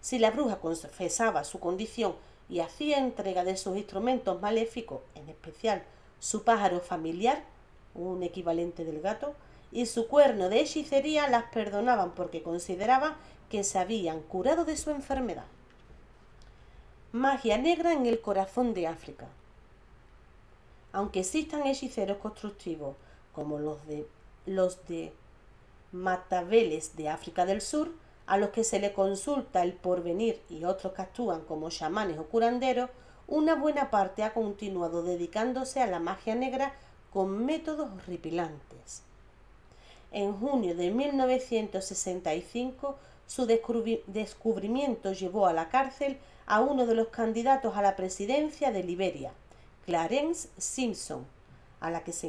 Si la bruja confesaba su condición y hacía entrega de sus instrumentos maléficos, en especial su pájaro familiar, un equivalente del gato, y su cuerno de hechicería, las perdonaban porque consideraban que se habían curado de su enfermedad. Magia negra en el corazón de África. Aunque existan hechiceros constructivos como los de Matabeles de África del Sur, a los que se le consulta el porvenir y otros que actúan como chamanes o curanderos, una buena parte ha continuado dedicándose a la magia negra con métodos horripilantes. En junio de 1965, su descubrimiento llevó a la cárcel a uno de los candidatos a la presidencia de Liberia, Clarence Simpson, al que se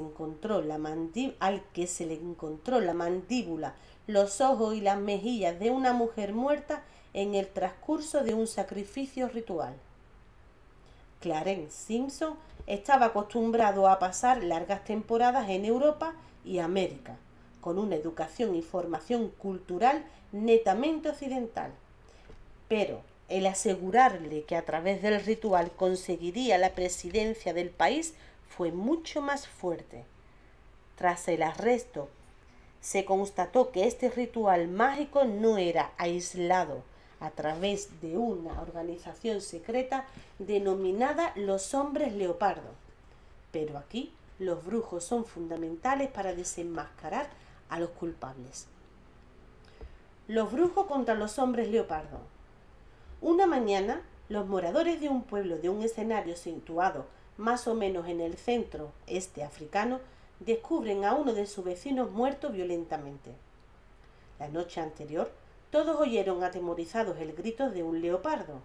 le encontró la mandíbula, los ojos y las mejillas de una mujer muerta en el transcurso de un sacrificio ritual. Clarence Simpson estaba acostumbrado a pasar largas temporadas en Europa y América, con una educación y formación cultural netamente occidental. Pero el asegurarle que a través del ritual conseguiría la presidencia del país fue mucho más fuerte. Tras el arresto, se constató que este ritual mágico no era aislado a través de una organización secreta denominada los Hombres Leopardo. Pero aquí los brujos son fundamentales para desenmascarar a los culpables. Los brujos contra los hombres leopardo. Una mañana, los moradores de un pueblo de un escenario situado más o menos en el centro este africano descubren a uno de sus vecinos muerto violentamente. La noche anterior, todos oyeron atemorizados el grito de un leopardo.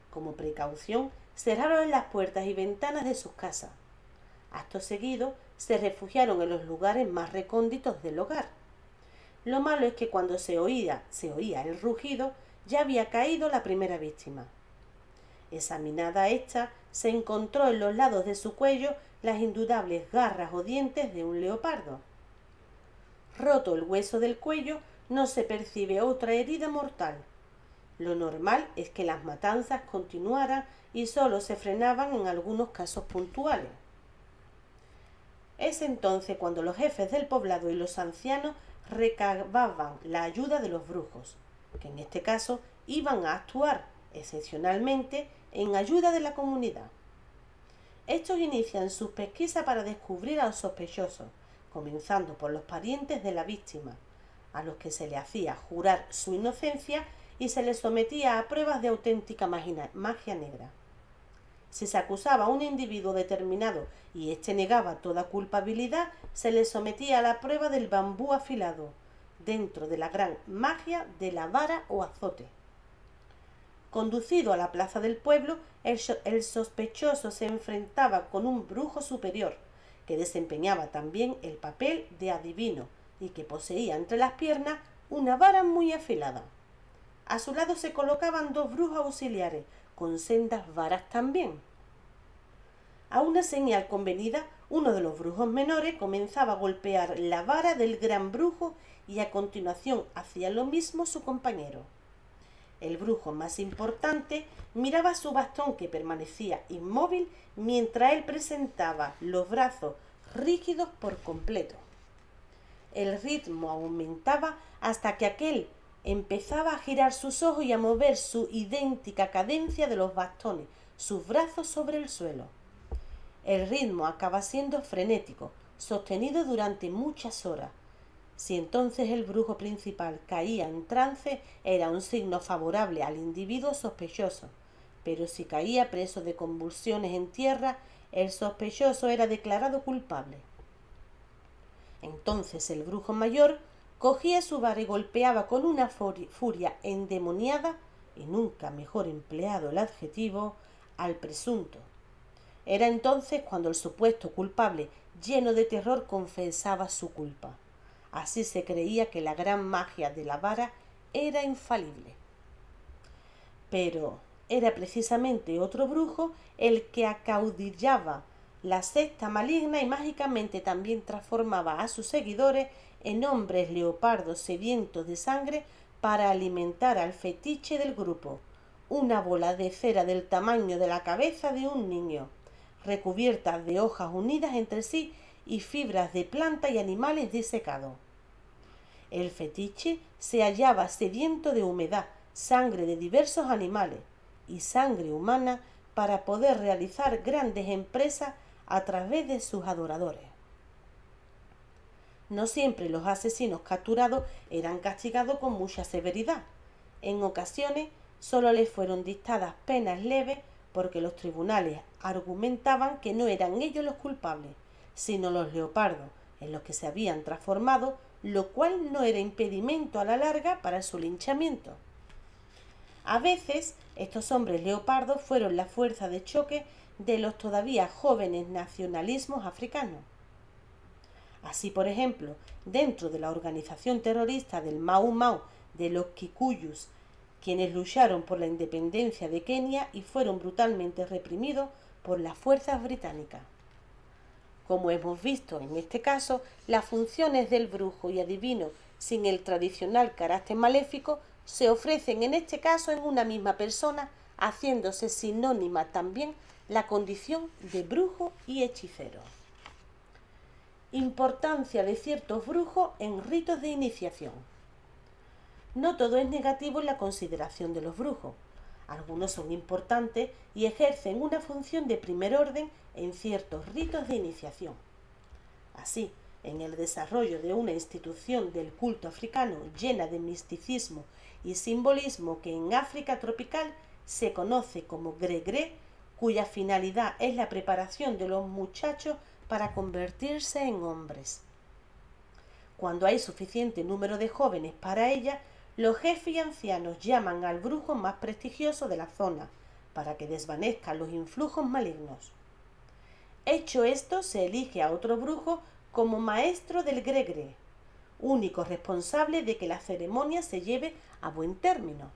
Como precaución, cerraron las puertas y ventanas de sus casas. Acto seguido, se refugiaron en los lugares más recónditos del hogar. Lo malo es que cuando se oía el rugido, ya había caído la primera víctima. Examinada esta, se encontró en los lados de su cuello las indudables garras o dientes de un leopardo. Roto el hueso del cuello, no se percibe otra herida mortal. Lo normal es que las matanzas continuaran y solo se frenaban en algunos casos puntuales. Es entonces cuando los jefes del poblado y los ancianos recababan la ayuda de los brujos, que en este caso iban a actuar excepcionalmente en ayuda de la comunidad. Estos inician sus pesquisas para descubrir a los sospechosos, comenzando por los parientes de la víctima, a los que se le hacía jurar su inocencia y se les sometía a pruebas de auténtica magia negra. Si se acusaba a un individuo determinado y éste negaba toda culpabilidad, se le sometía a la prueba del bambú afilado, dentro de la gran magia de la vara o azote. Conducido a la plaza del pueblo, el sospechoso se enfrentaba con un brujo superior, que desempeñaba también el papel de adivino y que poseía entre las piernas una vara muy afilada. A su lado se colocaban dos brujos auxiliares, con sendas varas también. A una señal convenida, uno de los brujos menores comenzaba a golpear la vara del gran brujo y a continuación hacía lo mismo su compañero. El brujo más importante miraba su bastón que permanecía inmóvil mientras él presentaba los brazos rígidos por completo. El ritmo aumentaba hasta que aquel empezaba a girar sus ojos y a mover su idéntica cadencia de los bastones, sus brazos sobre el suelo. El ritmo acaba siendo frenético, sostenido durante muchas horas. Si entonces el brujo principal caía en trance, era un signo favorable al individuo sospechoso, pero si caía preso de convulsiones en tierra, el sospechoso era declarado culpable. Entonces el brujo mayor cogía su vara y golpeaba con una furia endemoniada, y nunca mejor empleado el adjetivo, al presunto. Era entonces cuando el supuesto culpable, lleno de terror, confesaba su culpa. Así se creía que la gran magia de la vara era infalible. Pero era precisamente otro brujo el que acaudillaba la secta maligna y mágicamente también transformaba a sus seguidores en hombres leopardos sedientos de sangre para alimentar al fetiche del grupo, una bola de cera del tamaño de la cabeza de un niño, recubiertas de hojas unidas entre sí y fibras de planta y animales disecados. El fetiche se hallaba sediento de humedad, sangre de diversos animales y sangre humana para poder realizar grandes empresas a través de sus adoradores. No siempre los asesinos capturados eran castigados con mucha severidad. En ocasiones solo les fueron dictadas penas leves porque los tribunales argumentaban que no eran ellos los culpables, sino los leopardos en los que se habían transformado, lo cual no era impedimento a la larga para su linchamiento. A veces estos hombres leopardos fueron la fuerza de choque de los todavía jóvenes nacionalismos africanos. Así, por ejemplo, dentro de la organización terrorista del Mau Mau de los Kikuyus, quienes lucharon por la independencia de Kenia y fueron brutalmente reprimidos por las fuerzas británicas. Como hemos visto en este caso, las funciones del brujo y adivino sin el tradicional carácter maléfico se ofrecen en este caso en una misma persona, haciéndose sinónima también la condición de brujo y hechicero. Importancia de ciertos brujos en ritos de iniciación. No todo es negativo en la consideración de los brujos. Algunos son importantes y ejercen una función de primer orden en ciertos ritos de iniciación. Así, en el desarrollo de una institución del culto africano llena de misticismo y simbolismo que en África tropical se conoce como gregre, cuya finalidad es la preparación de los muchachos para convertirse en hombres. Cuando hay suficiente número de jóvenes para ella, los jefes y ancianos llaman al brujo más prestigioso de la zona, para que desvanezcan los influjos malignos. Hecho esto, se elige a otro brujo como maestro del gregre, único responsable de que la ceremonia se lleve a buen término.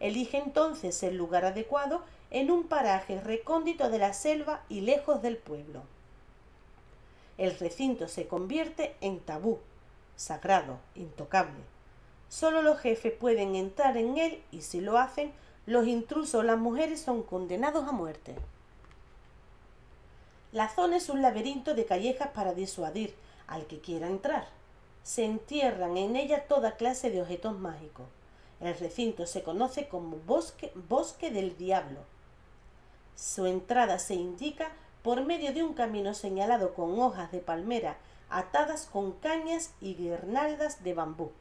Elige entonces el lugar adecuado en un paraje recóndito de la selva y lejos del pueblo. El recinto se convierte en tabú, sagrado, intocable. Solo los jefes pueden entrar en él y si lo hacen, los intrusos o las mujeres son condenados a muerte. La zona es un laberinto de callejas para disuadir al que quiera entrar. Se entierran en ella toda clase de objetos mágicos. El recinto se conoce como bosque del diablo. Su entrada se indica por medio de un camino señalado con hojas de palmera atadas con cañas y guirnaldas de bambú.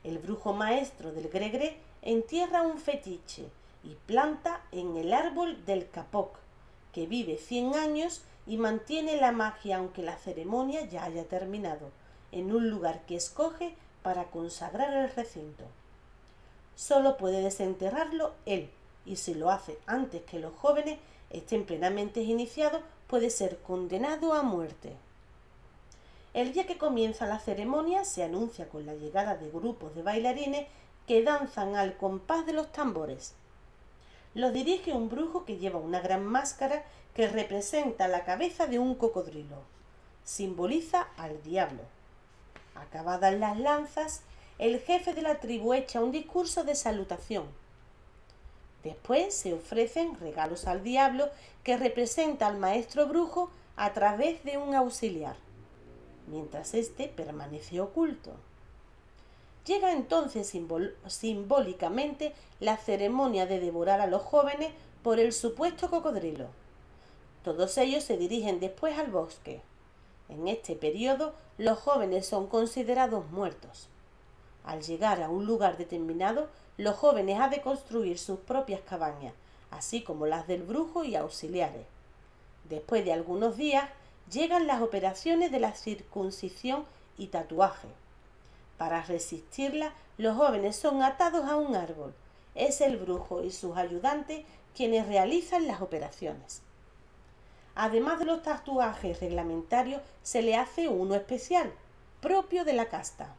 El brujo maestro del gregre entierra un fetiche y planta en el árbol del kapok, que vive 100 años y mantiene la magia aunque la ceremonia ya haya terminado, en un lugar que escoge para consagrar el recinto. Solo puede desenterrarlo él, y si lo hace antes que los jóvenes estén plenamente iniciados, puede ser condenado a muerte. El día que comienza la ceremonia se anuncia con la llegada de grupos de bailarines que danzan al compás de los tambores. Los dirige un brujo que lleva una gran máscara que representa la cabeza de un cocodrilo. Simboliza al diablo. Acabadas las lanzas, el jefe de la tribu echa un discurso de salutación. Después se ofrecen regalos al diablo que representa al maestro brujo a través de un auxiliar, mientras éste permanece oculto. Llega entonces simbólicamente la ceremonia de devorar a los jóvenes por el supuesto cocodrilo. Todos ellos se dirigen después al bosque. En este periodo, los jóvenes son considerados muertos. Al llegar a un lugar determinado, los jóvenes han de construir sus propias cabañas, así como las del brujo y auxiliares. Después de algunos días, llegan las operaciones de la circuncisión y tatuaje. Para resistirla, los jóvenes son atados a un árbol. Es el brujo y sus ayudantes quienes realizan las operaciones. Además de los tatuajes reglamentarios, se le hace uno especial, propio de la casta.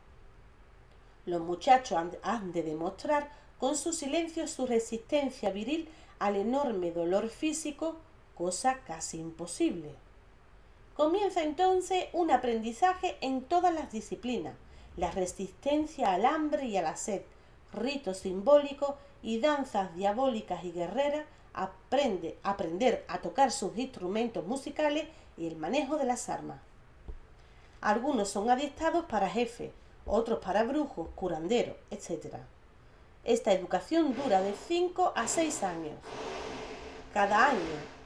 Los muchachos han de demostrar con su silencio su resistencia viril al enorme dolor físico, cosa casi imposible. Comienza entonces un aprendizaje en todas las disciplinas, la resistencia al hambre y a la sed, ritos simbólicos y danzas diabólicas y guerreras, aprender a tocar sus instrumentos musicales y el manejo de las armas. Algunos son adiestrados para jefes, otros para brujos, curanderos, etc. Esta educación dura de 5 a 6 años. Cada año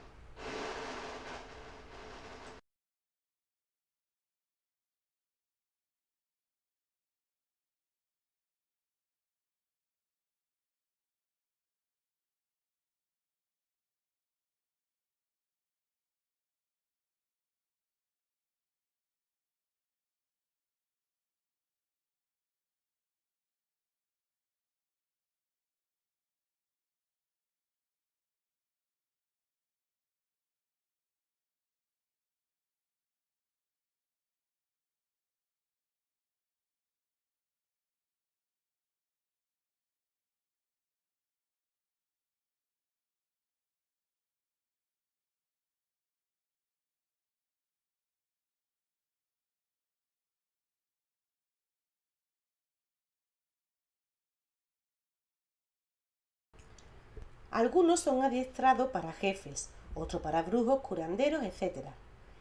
algunos son adiestrados para jefes, otros para brujos, curanderos, etc.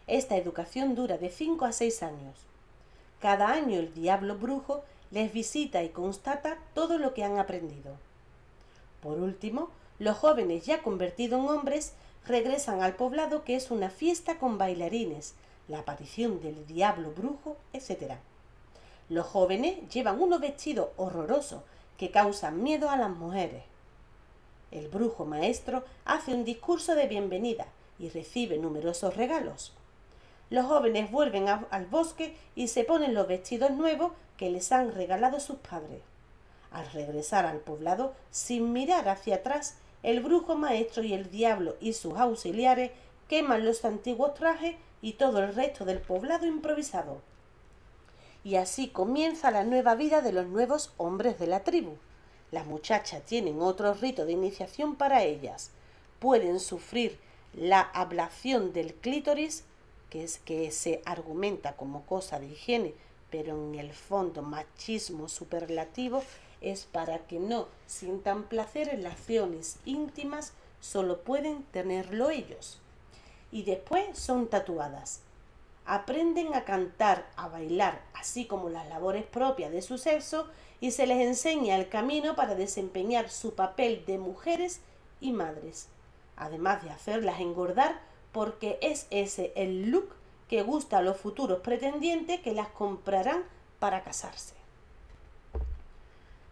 Esta educación dura de 5 a 6 años. Cada año el diablo brujo les visita y constata todo lo que han aprendido. Por último, los jóvenes ya convertidos en hombres regresan al poblado, que es una fiesta con bailarines, la aparición del diablo brujo, etc. Los jóvenes llevan unos vestidos horrorosos que causan miedo a las mujeres. El brujo maestro hace un discurso de bienvenida y recibe numerosos regalos. Los jóvenes vuelven al bosque y se ponen los vestidos nuevos que les han regalado sus padres. Al regresar al poblado, sin mirar hacia atrás, el brujo maestro y el diablo y sus auxiliares queman los antiguos trajes y todo el resto del poblado improvisado. Y así comienza la nueva vida de los nuevos hombres de la tribu. Las muchachas tienen otro rito de iniciación para ellas. Pueden sufrir la ablación del clítoris, que se argumenta como cosa de higiene, pero en el fondo machismo superlativo, es para que no sientan placer en las acciones íntimas, solo pueden tenerlo ellos. Y después son tatuadas. Aprenden a cantar, a bailar, así como las labores propias de su sexo, y se les enseña el camino para desempeñar su papel de mujeres y madres, además de hacerlas engordar, porque es ese el look que gusta a los futuros pretendientes que las comprarán para casarse.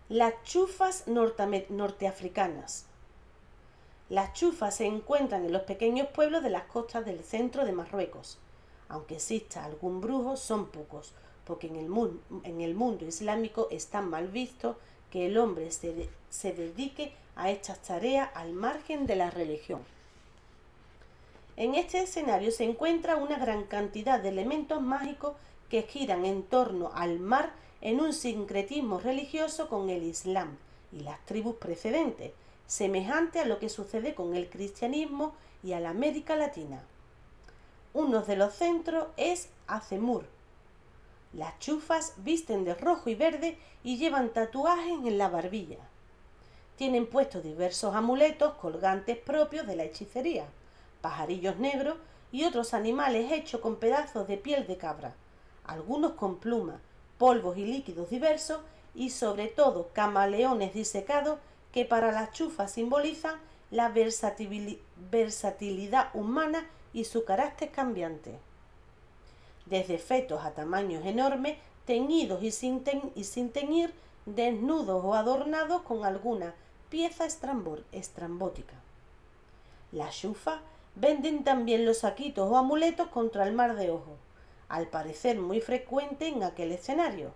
Las chufas norteafricanas. Las chufas se encuentran en los pequeños pueblos de las costas del centro de Marruecos. Aunque exista algún brujo, son pocos, porque en el mundo islámico está mal visto que el hombre se dedique a estas tareas al margen de la religión. En este escenario se encuentra una gran cantidad de elementos mágicos que giran en torno al mar en un sincretismo religioso con el Islam y las tribus precedentes, semejante a lo que sucede con el cristianismo y a la América Latina. Uno de los centros es Azemur. Las chufas visten de rojo y verde y llevan tatuajes en la barbilla. Tienen puestos diversos amuletos colgantes propios de la hechicería, pajarillos negros y otros animales hechos con pedazos de piel de cabra, algunos con plumas, polvos y líquidos diversos y sobre todo camaleones disecados que para las chufas simbolizan la versatilidad humana y su carácter cambiante. Desde fetos a tamaños enormes, teñidos y sin teñir, desnudos o adornados con alguna pieza estrambótica. Las chufas venden también los saquitos o amuletos contra el mal de ojo, al parecer muy frecuente en aquel escenario.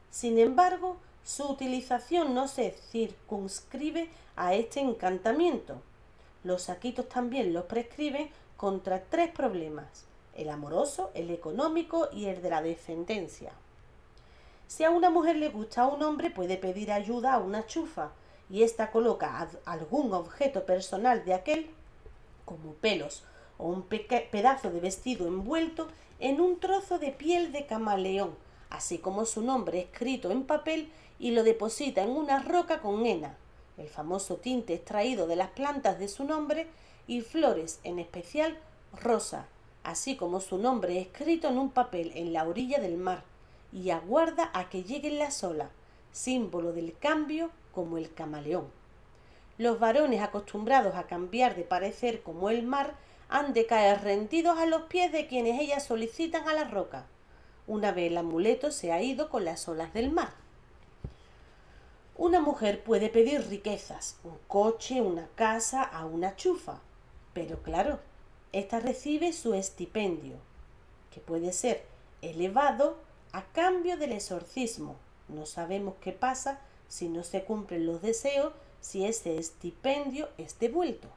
Sin embargo, su utilización no se circunscribe a este encantamiento. Los saquitos también los prescriben contra 3 problemas: el amoroso, el económico y el de la descendencia. Si a una mujer le gusta a un hombre, puede pedir ayuda a una chufa, y ésta coloca algún objeto personal de aquel, como pelos o un pedazo de vestido envuelto en un trozo de piel de camaleón, así como su nombre escrito en papel, y lo deposita en una roca con henna, el famoso tinte extraído de las plantas de su nombre, y flores, en especial rosa, así como su nombre escrito en un papel en la orilla del mar, y aguarda a que lleguen las olas, símbolo del cambio como el camaleón. Los varones acostumbrados a cambiar de parecer como el mar han de caer rendidos a los pies de quienes ellas solicitan a la roca, una vez el amuleto se ha ido con las olas del mar. Una mujer puede pedir riquezas, un coche, una casa, a una chufa, pero claro, ésta recibe su estipendio, que puede ser elevado a cambio del exorcismo. No sabemos qué pasa si no se cumplen los deseos, si ese estipendio es devuelto.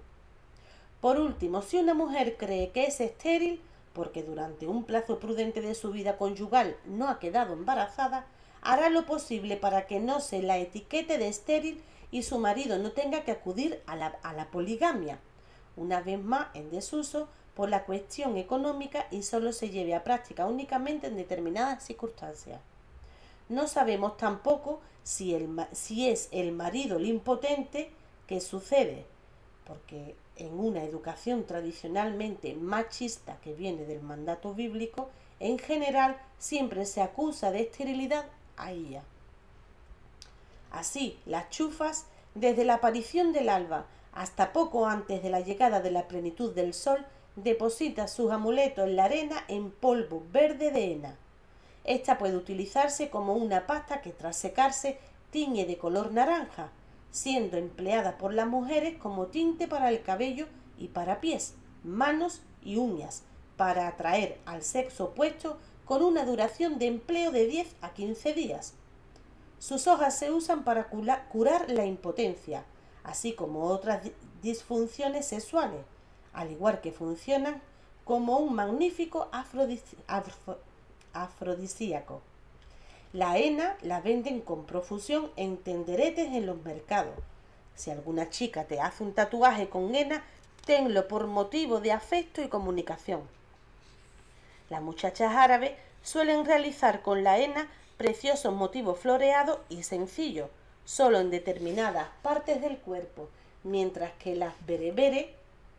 Por último, si una mujer cree que es estéril, porque durante un plazo prudente de su vida conyugal no ha quedado embarazada, hará lo posible para que no se la etiquete de estéril y su marido no tenga que acudir a la poligamia, una vez más en desuso por la cuestión económica, y solo se lleve a práctica únicamente en determinadas circunstancias. No sabemos tampoco si es el marido el impotente que sucede, porque en una educación tradicionalmente machista que viene del mandato bíblico, en general siempre se acusa de esterilidad a ella. Así, las chufas, desde la aparición del alba hasta poco antes de la llegada de la plenitud del sol, deposita sus amuletos en la arena en polvo verde de henna. Esta puede utilizarse como una pasta que tras secarse tiñe de color naranja, siendo empleada por las mujeres como tinte para el cabello y para pies, manos y uñas, para atraer al sexo opuesto, con una duración de empleo de 10 a 15 días. Sus hojas se usan para curar la impotencia, así como otras disfunciones sexuales, al igual que funcionan como un magnífico afrodisíaco. La henna la venden con profusión en tenderetes en los mercados. Si alguna chica te hace un tatuaje con henna, tenlo por motivo de afecto y comunicación. Las muchachas árabes suelen realizar con la henna preciosos motivos floreados y sencillos, solo en determinadas partes del cuerpo, mientras que las bereberes,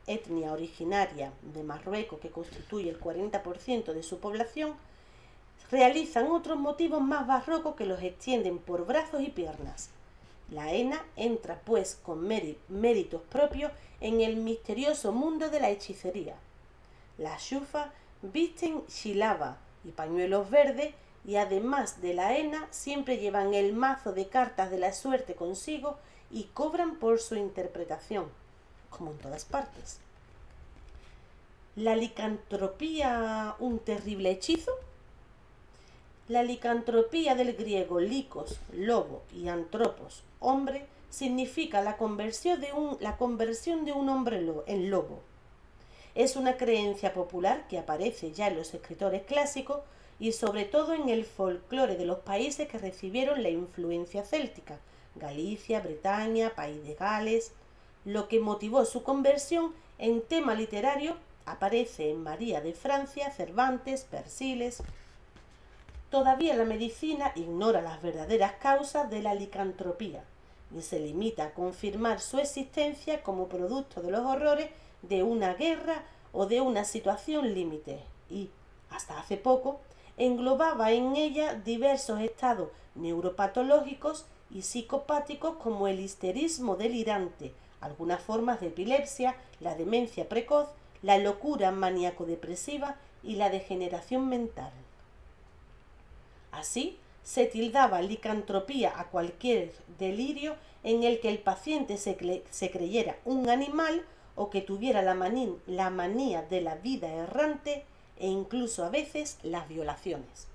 etnia originaria de Marruecos que constituye el 40% de su población, realizan otros motivos más barrocos que los extienden por brazos y piernas. La henna entra pues con méritos propios en el misterioso mundo de la hechicería. Las chufas visten shilaba y pañuelos verdes, y además de la henna siempre llevan el mazo de cartas de la suerte consigo y cobran por su interpretación, como en todas partes. ¿La licantropía un terrible hechizo? La licantropía, del griego likos, lobo, y antropos, hombre, significa la conversión de un hombre en lobo. Es una creencia popular que aparece ya en los escritores clásicos y sobre todo en el folclore de los países que recibieron la influencia céltica: Galicia, Bretaña, País de Gales. Lo que motivó su conversión en tema literario aparece en María de Francia, Cervantes, Persiles. Todavía la medicina ignora las verdaderas causas de la licantropía y se limita a confirmar su existencia como producto de los horrores de una guerra o de una situación límite, y, hasta hace poco, englobaba en ella diversos estados neuropatológicos y psicopáticos como el histerismo delirante, algunas formas de epilepsia, la demencia precoz, la locura maníaco-depresiva y la degeneración mental. Así, se tildaba licantropía a cualquier delirio en el que el paciente se creyera un animal o que tuviera la manía de la vida errante, e incluso a veces las violaciones.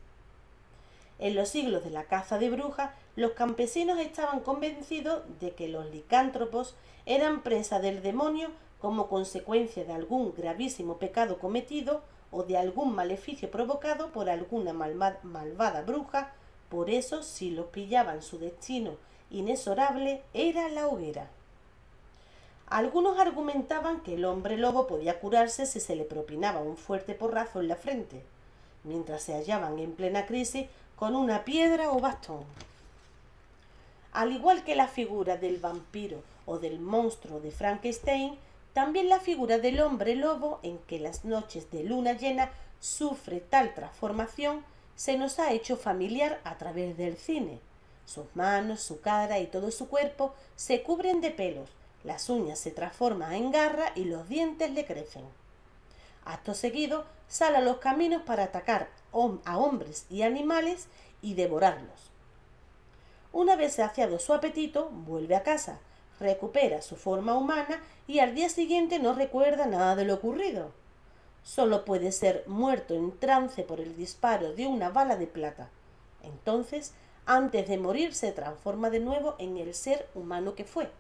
En los siglos de la caza de brujas, los campesinos estaban convencidos de que los licántropos eran presa del demonio como consecuencia de algún gravísimo pecado cometido o de algún maleficio provocado por alguna malvada bruja. Por eso, si los pillaban, su destino inexorable era la hoguera. Algunos argumentaban que el hombre lobo podía curarse si se le propinaba un fuerte porrazo en la frente, mientras se hallaban en plena crisis con una piedra o bastón. Al igual que la figura del vampiro o del monstruo de Frankenstein, también la figura del hombre lobo, en que las noches de luna llena sufre tal transformación, se nos ha hecho familiar a través del cine. Sus manos, su cara y todo su cuerpo se cubren de pelos, las uñas se transforman en garras y los dientes le crecen. Acto seguido, sale a los caminos para atacar a hombres y animales y devorarlos. Una vez saciado su apetito, vuelve a casa, recupera su forma humana y al día siguiente no recuerda nada de lo ocurrido. Solo puede ser muerto en trance por el disparo de una bala de plata. Entonces, antes de morir, se transforma de nuevo en el ser humano que fue.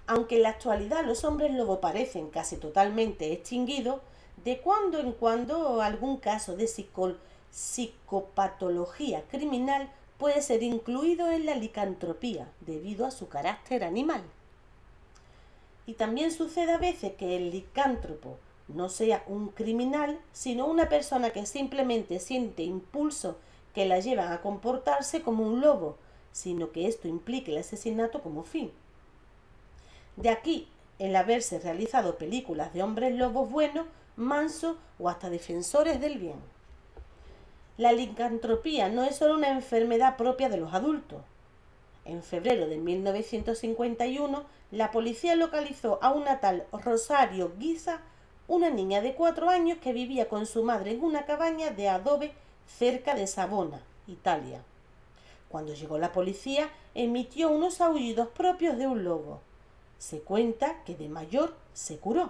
Aunque en la actualidad los hombres lobo parecen casi totalmente extinguidos, de cuando en cuando algún caso de psicopatología criminal puede ser incluido en la licantropía debido a su carácter animal. Y también sucede a veces que el licántropo no sea un criminal, sino una persona que simplemente siente impulsos que la llevan a comportarse como un lobo, sino que esto implique el asesinato como fin. De aquí el haberse realizado películas de hombres lobos buenos, mansos o hasta defensores del bien. La licantropía no es solo una enfermedad propia de los adultos. En febrero de 1951, la policía localizó a una tal Rosario Guisa, una niña de 4 años que vivía con su madre en una cabaña de adobe cerca de Savona, Italia. Cuando llegó la policía, emitió unos aullidos propios de un lobo. Se cuenta que de mayor se curó.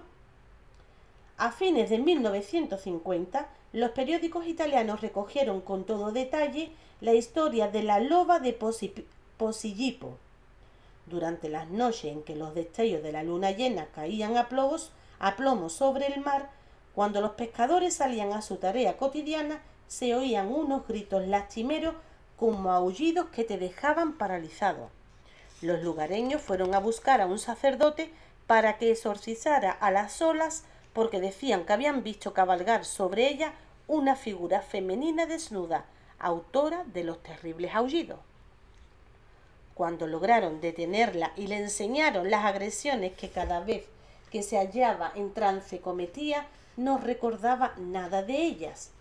A fines de 1950, los periódicos italianos recogieron con todo detalle la historia de la loba de Posillipo. Durante las noches en que los destellos de la luna llena caían a plomo sobre el mar, cuando los pescadores salían a su tarea cotidiana, se oían unos gritos lastimeros como aullidos que te dejaban paralizado. Los lugareños fueron a buscar a un sacerdote para que exorcizara a las olas, porque decían que habían visto cabalgar sobre ella una figura femenina desnuda, autora de los terribles aullidos. Cuando lograron detenerla y le enseñaron las agresiones que cada vez que se hallaba en trance cometía, no recordaba nada de ellas.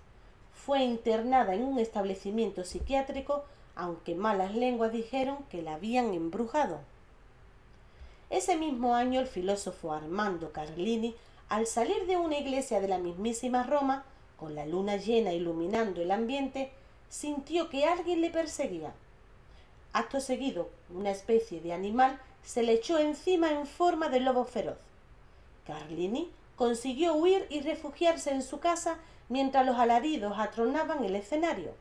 Fue internada en un establecimiento psiquiátrico, aunque malas lenguas dijeron que la habían embrujado. Ese mismo año el filósofo Armando Carlini, al salir de una iglesia de la mismísima Roma, con la luna llena iluminando el ambiente, sintió que alguien le perseguía. Acto seguido, una especie de animal se le echó encima en forma de lobo feroz. Carlini consiguió huir y refugiarse en su casa mientras los alaridos atronaban el escenario.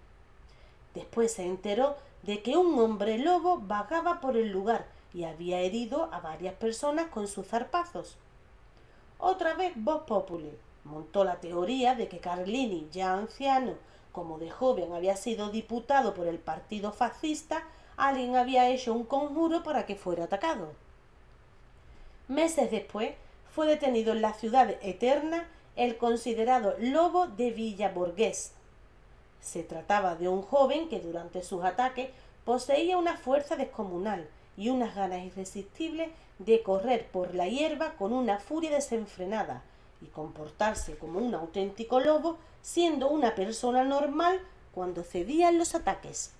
Después se enteró de que un hombre lobo vagaba por el lugar y había herido a varias personas con sus zarpazos. Otra vez Vox Populi montó la teoría de que Carlini, ya anciano, como de joven había sido diputado por el partido fascista, alguien había hecho un conjuro para que fuera atacado. Meses después fue detenido en la ciudad eterna el considerado lobo de Villaborghese. Se trataba de un joven que durante sus ataques poseía una fuerza descomunal y unas ganas irresistibles de correr por la hierba con una furia desenfrenada y comportarse como un auténtico lobo, siendo una persona normal cuando cedían los ataques.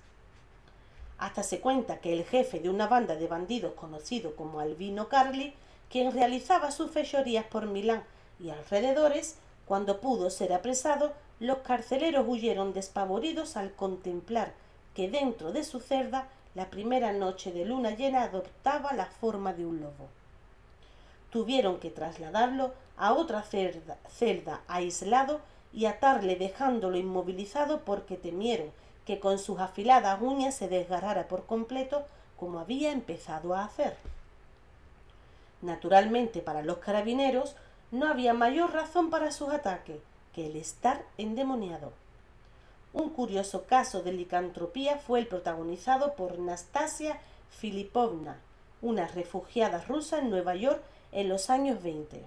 Hasta se cuenta que el jefe de una banda de bandidos conocido como Albino Carli, quien realizaba sus fechorías por Milán y alrededores, cuando pudo ser apresado, los carceleros huyeron despavoridos al contemplar que dentro de su celda la primera noche de luna llena adoptaba la forma de un lobo. Tuvieron que trasladarlo a otra celda aislado y atarle dejándolo inmovilizado porque temieron que con sus afiladas uñas se desgarrara por completo como había empezado a hacer. Naturalmente, para los carabineros no había mayor razón para sus ataques que el estar endemoniado. Un curioso caso de licantropía fue el protagonizado por Nastasia Filipovna, una refugiada rusa en Nueva York en los años 20.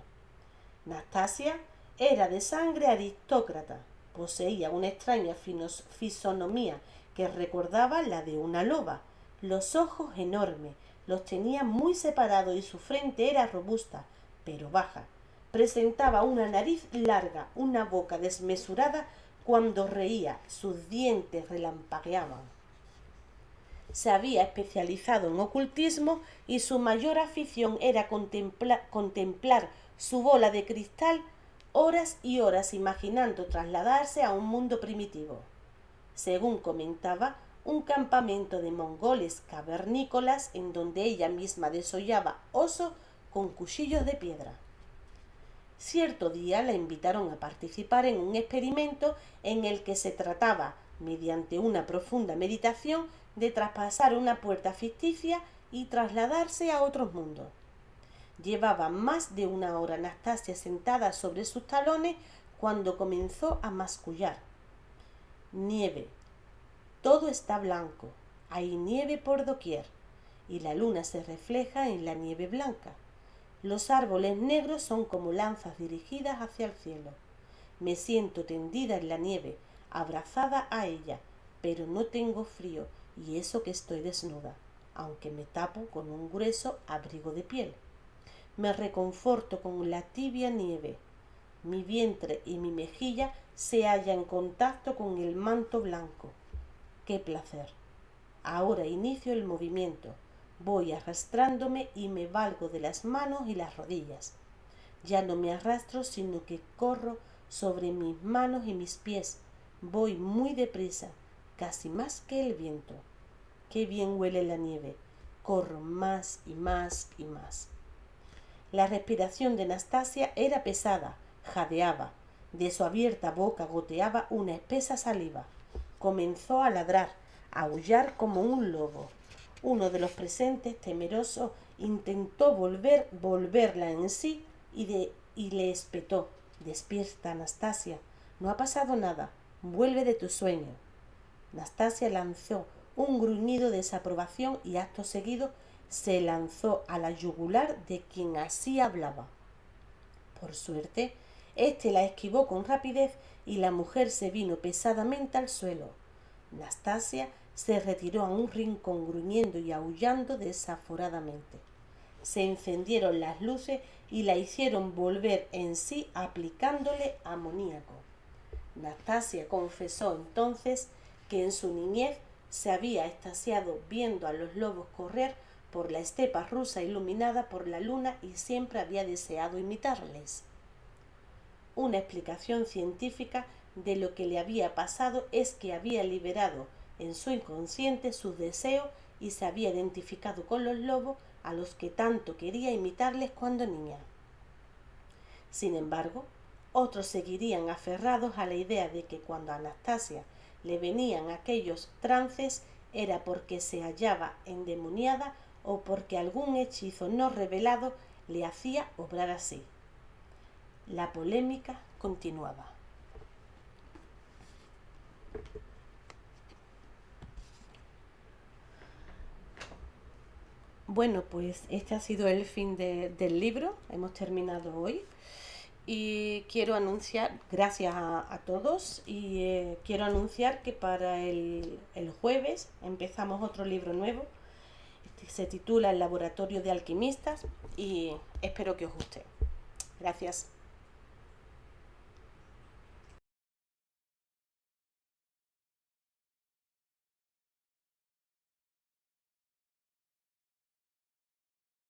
Nastasia era de sangre aristócrata, poseía una extraña fisonomía que recordaba la de una loba, los ojos enormes, los tenía muy separados y su frente era robusta, pero baja. Presentaba una nariz larga, una boca desmesurada. Cuando reía, sus dientes relampagueaban. Se había especializado en ocultismo y su mayor afición era contemplar su bola de cristal horas y horas imaginando trasladarse a un mundo primitivo. Según comentaba, un campamento de mongoles cavernícolas en donde ella misma desollaba osos con cuchillos de piedra. Cierto día la invitaron a participar en un experimento en el que se trataba, mediante una profunda meditación, de traspasar una puerta ficticia y trasladarse a otros mundos. Llevaba más de una hora Anastasia sentada sobre sus talones cuando comenzó a mascullar. Nieve. Todo está blanco. Hay nieve por doquier y la luna se refleja en la nieve blanca. Los árboles negros son como lanzas dirigidas hacia el cielo. Me siento tendida en la nieve, abrazada a ella, pero no tengo frío y eso que estoy desnuda, aunque me tapo con un grueso abrigo de piel. Me reconforto con la tibia nieve. Mi vientre y mi mejilla se hallan en contacto con el manto blanco. ¡Qué placer! Ahora inicio el movimiento. Voy arrastrándome y me valgo de las manos y las rodillas. Ya no me arrastro, sino que corro sobre mis manos y mis pies. Voy muy deprisa, casi más que el viento. Qué bien huele la nieve. Corro más y más y más. La respiración de Anastasia era pesada, jadeaba. De su abierta boca goteaba una espesa saliva. Comenzó a ladrar, a aullar como un lobo. Uno de los presentes, temeroso, intentó volverla en sí y le espetó: «Despierta, Anastasia, no ha pasado nada, vuelve de tu sueño». Anastasia lanzó un gruñido de desaprobación y acto seguido se lanzó a la yugular de quien así hablaba. Por suerte, éste la esquivó con rapidez y la mujer se vino pesadamente al suelo. Anastasia se retiró a un rincón gruñendo y aullando desaforadamente. Se encendieron las luces y la hicieron volver en sí aplicándole amoníaco. Anastasia confesó entonces que en su niñez se había extasiado viendo a los lobos correr por la estepa rusa iluminada por la luna y siempre había deseado imitarles. Una explicación científica de lo que le había pasado es que había liberado en su inconsciente sus deseos y se había identificado con los lobos a los que tanto quería imitarles cuando niña. Sin embargo, otros seguirían aferrados a la idea de que cuando a Anastasia le venían aquellos trances era porque se hallaba endemoniada o porque algún hechizo no revelado le hacía obrar así. La polémica continuaba. Bueno, pues este ha sido el fin del libro. Hemos terminado hoy. Y quiero anunciar, gracias a todos, y quiero anunciar que para el jueves empezamos otro libro nuevo. Se titula El laboratorio de alquimistas y espero que os guste. Gracias.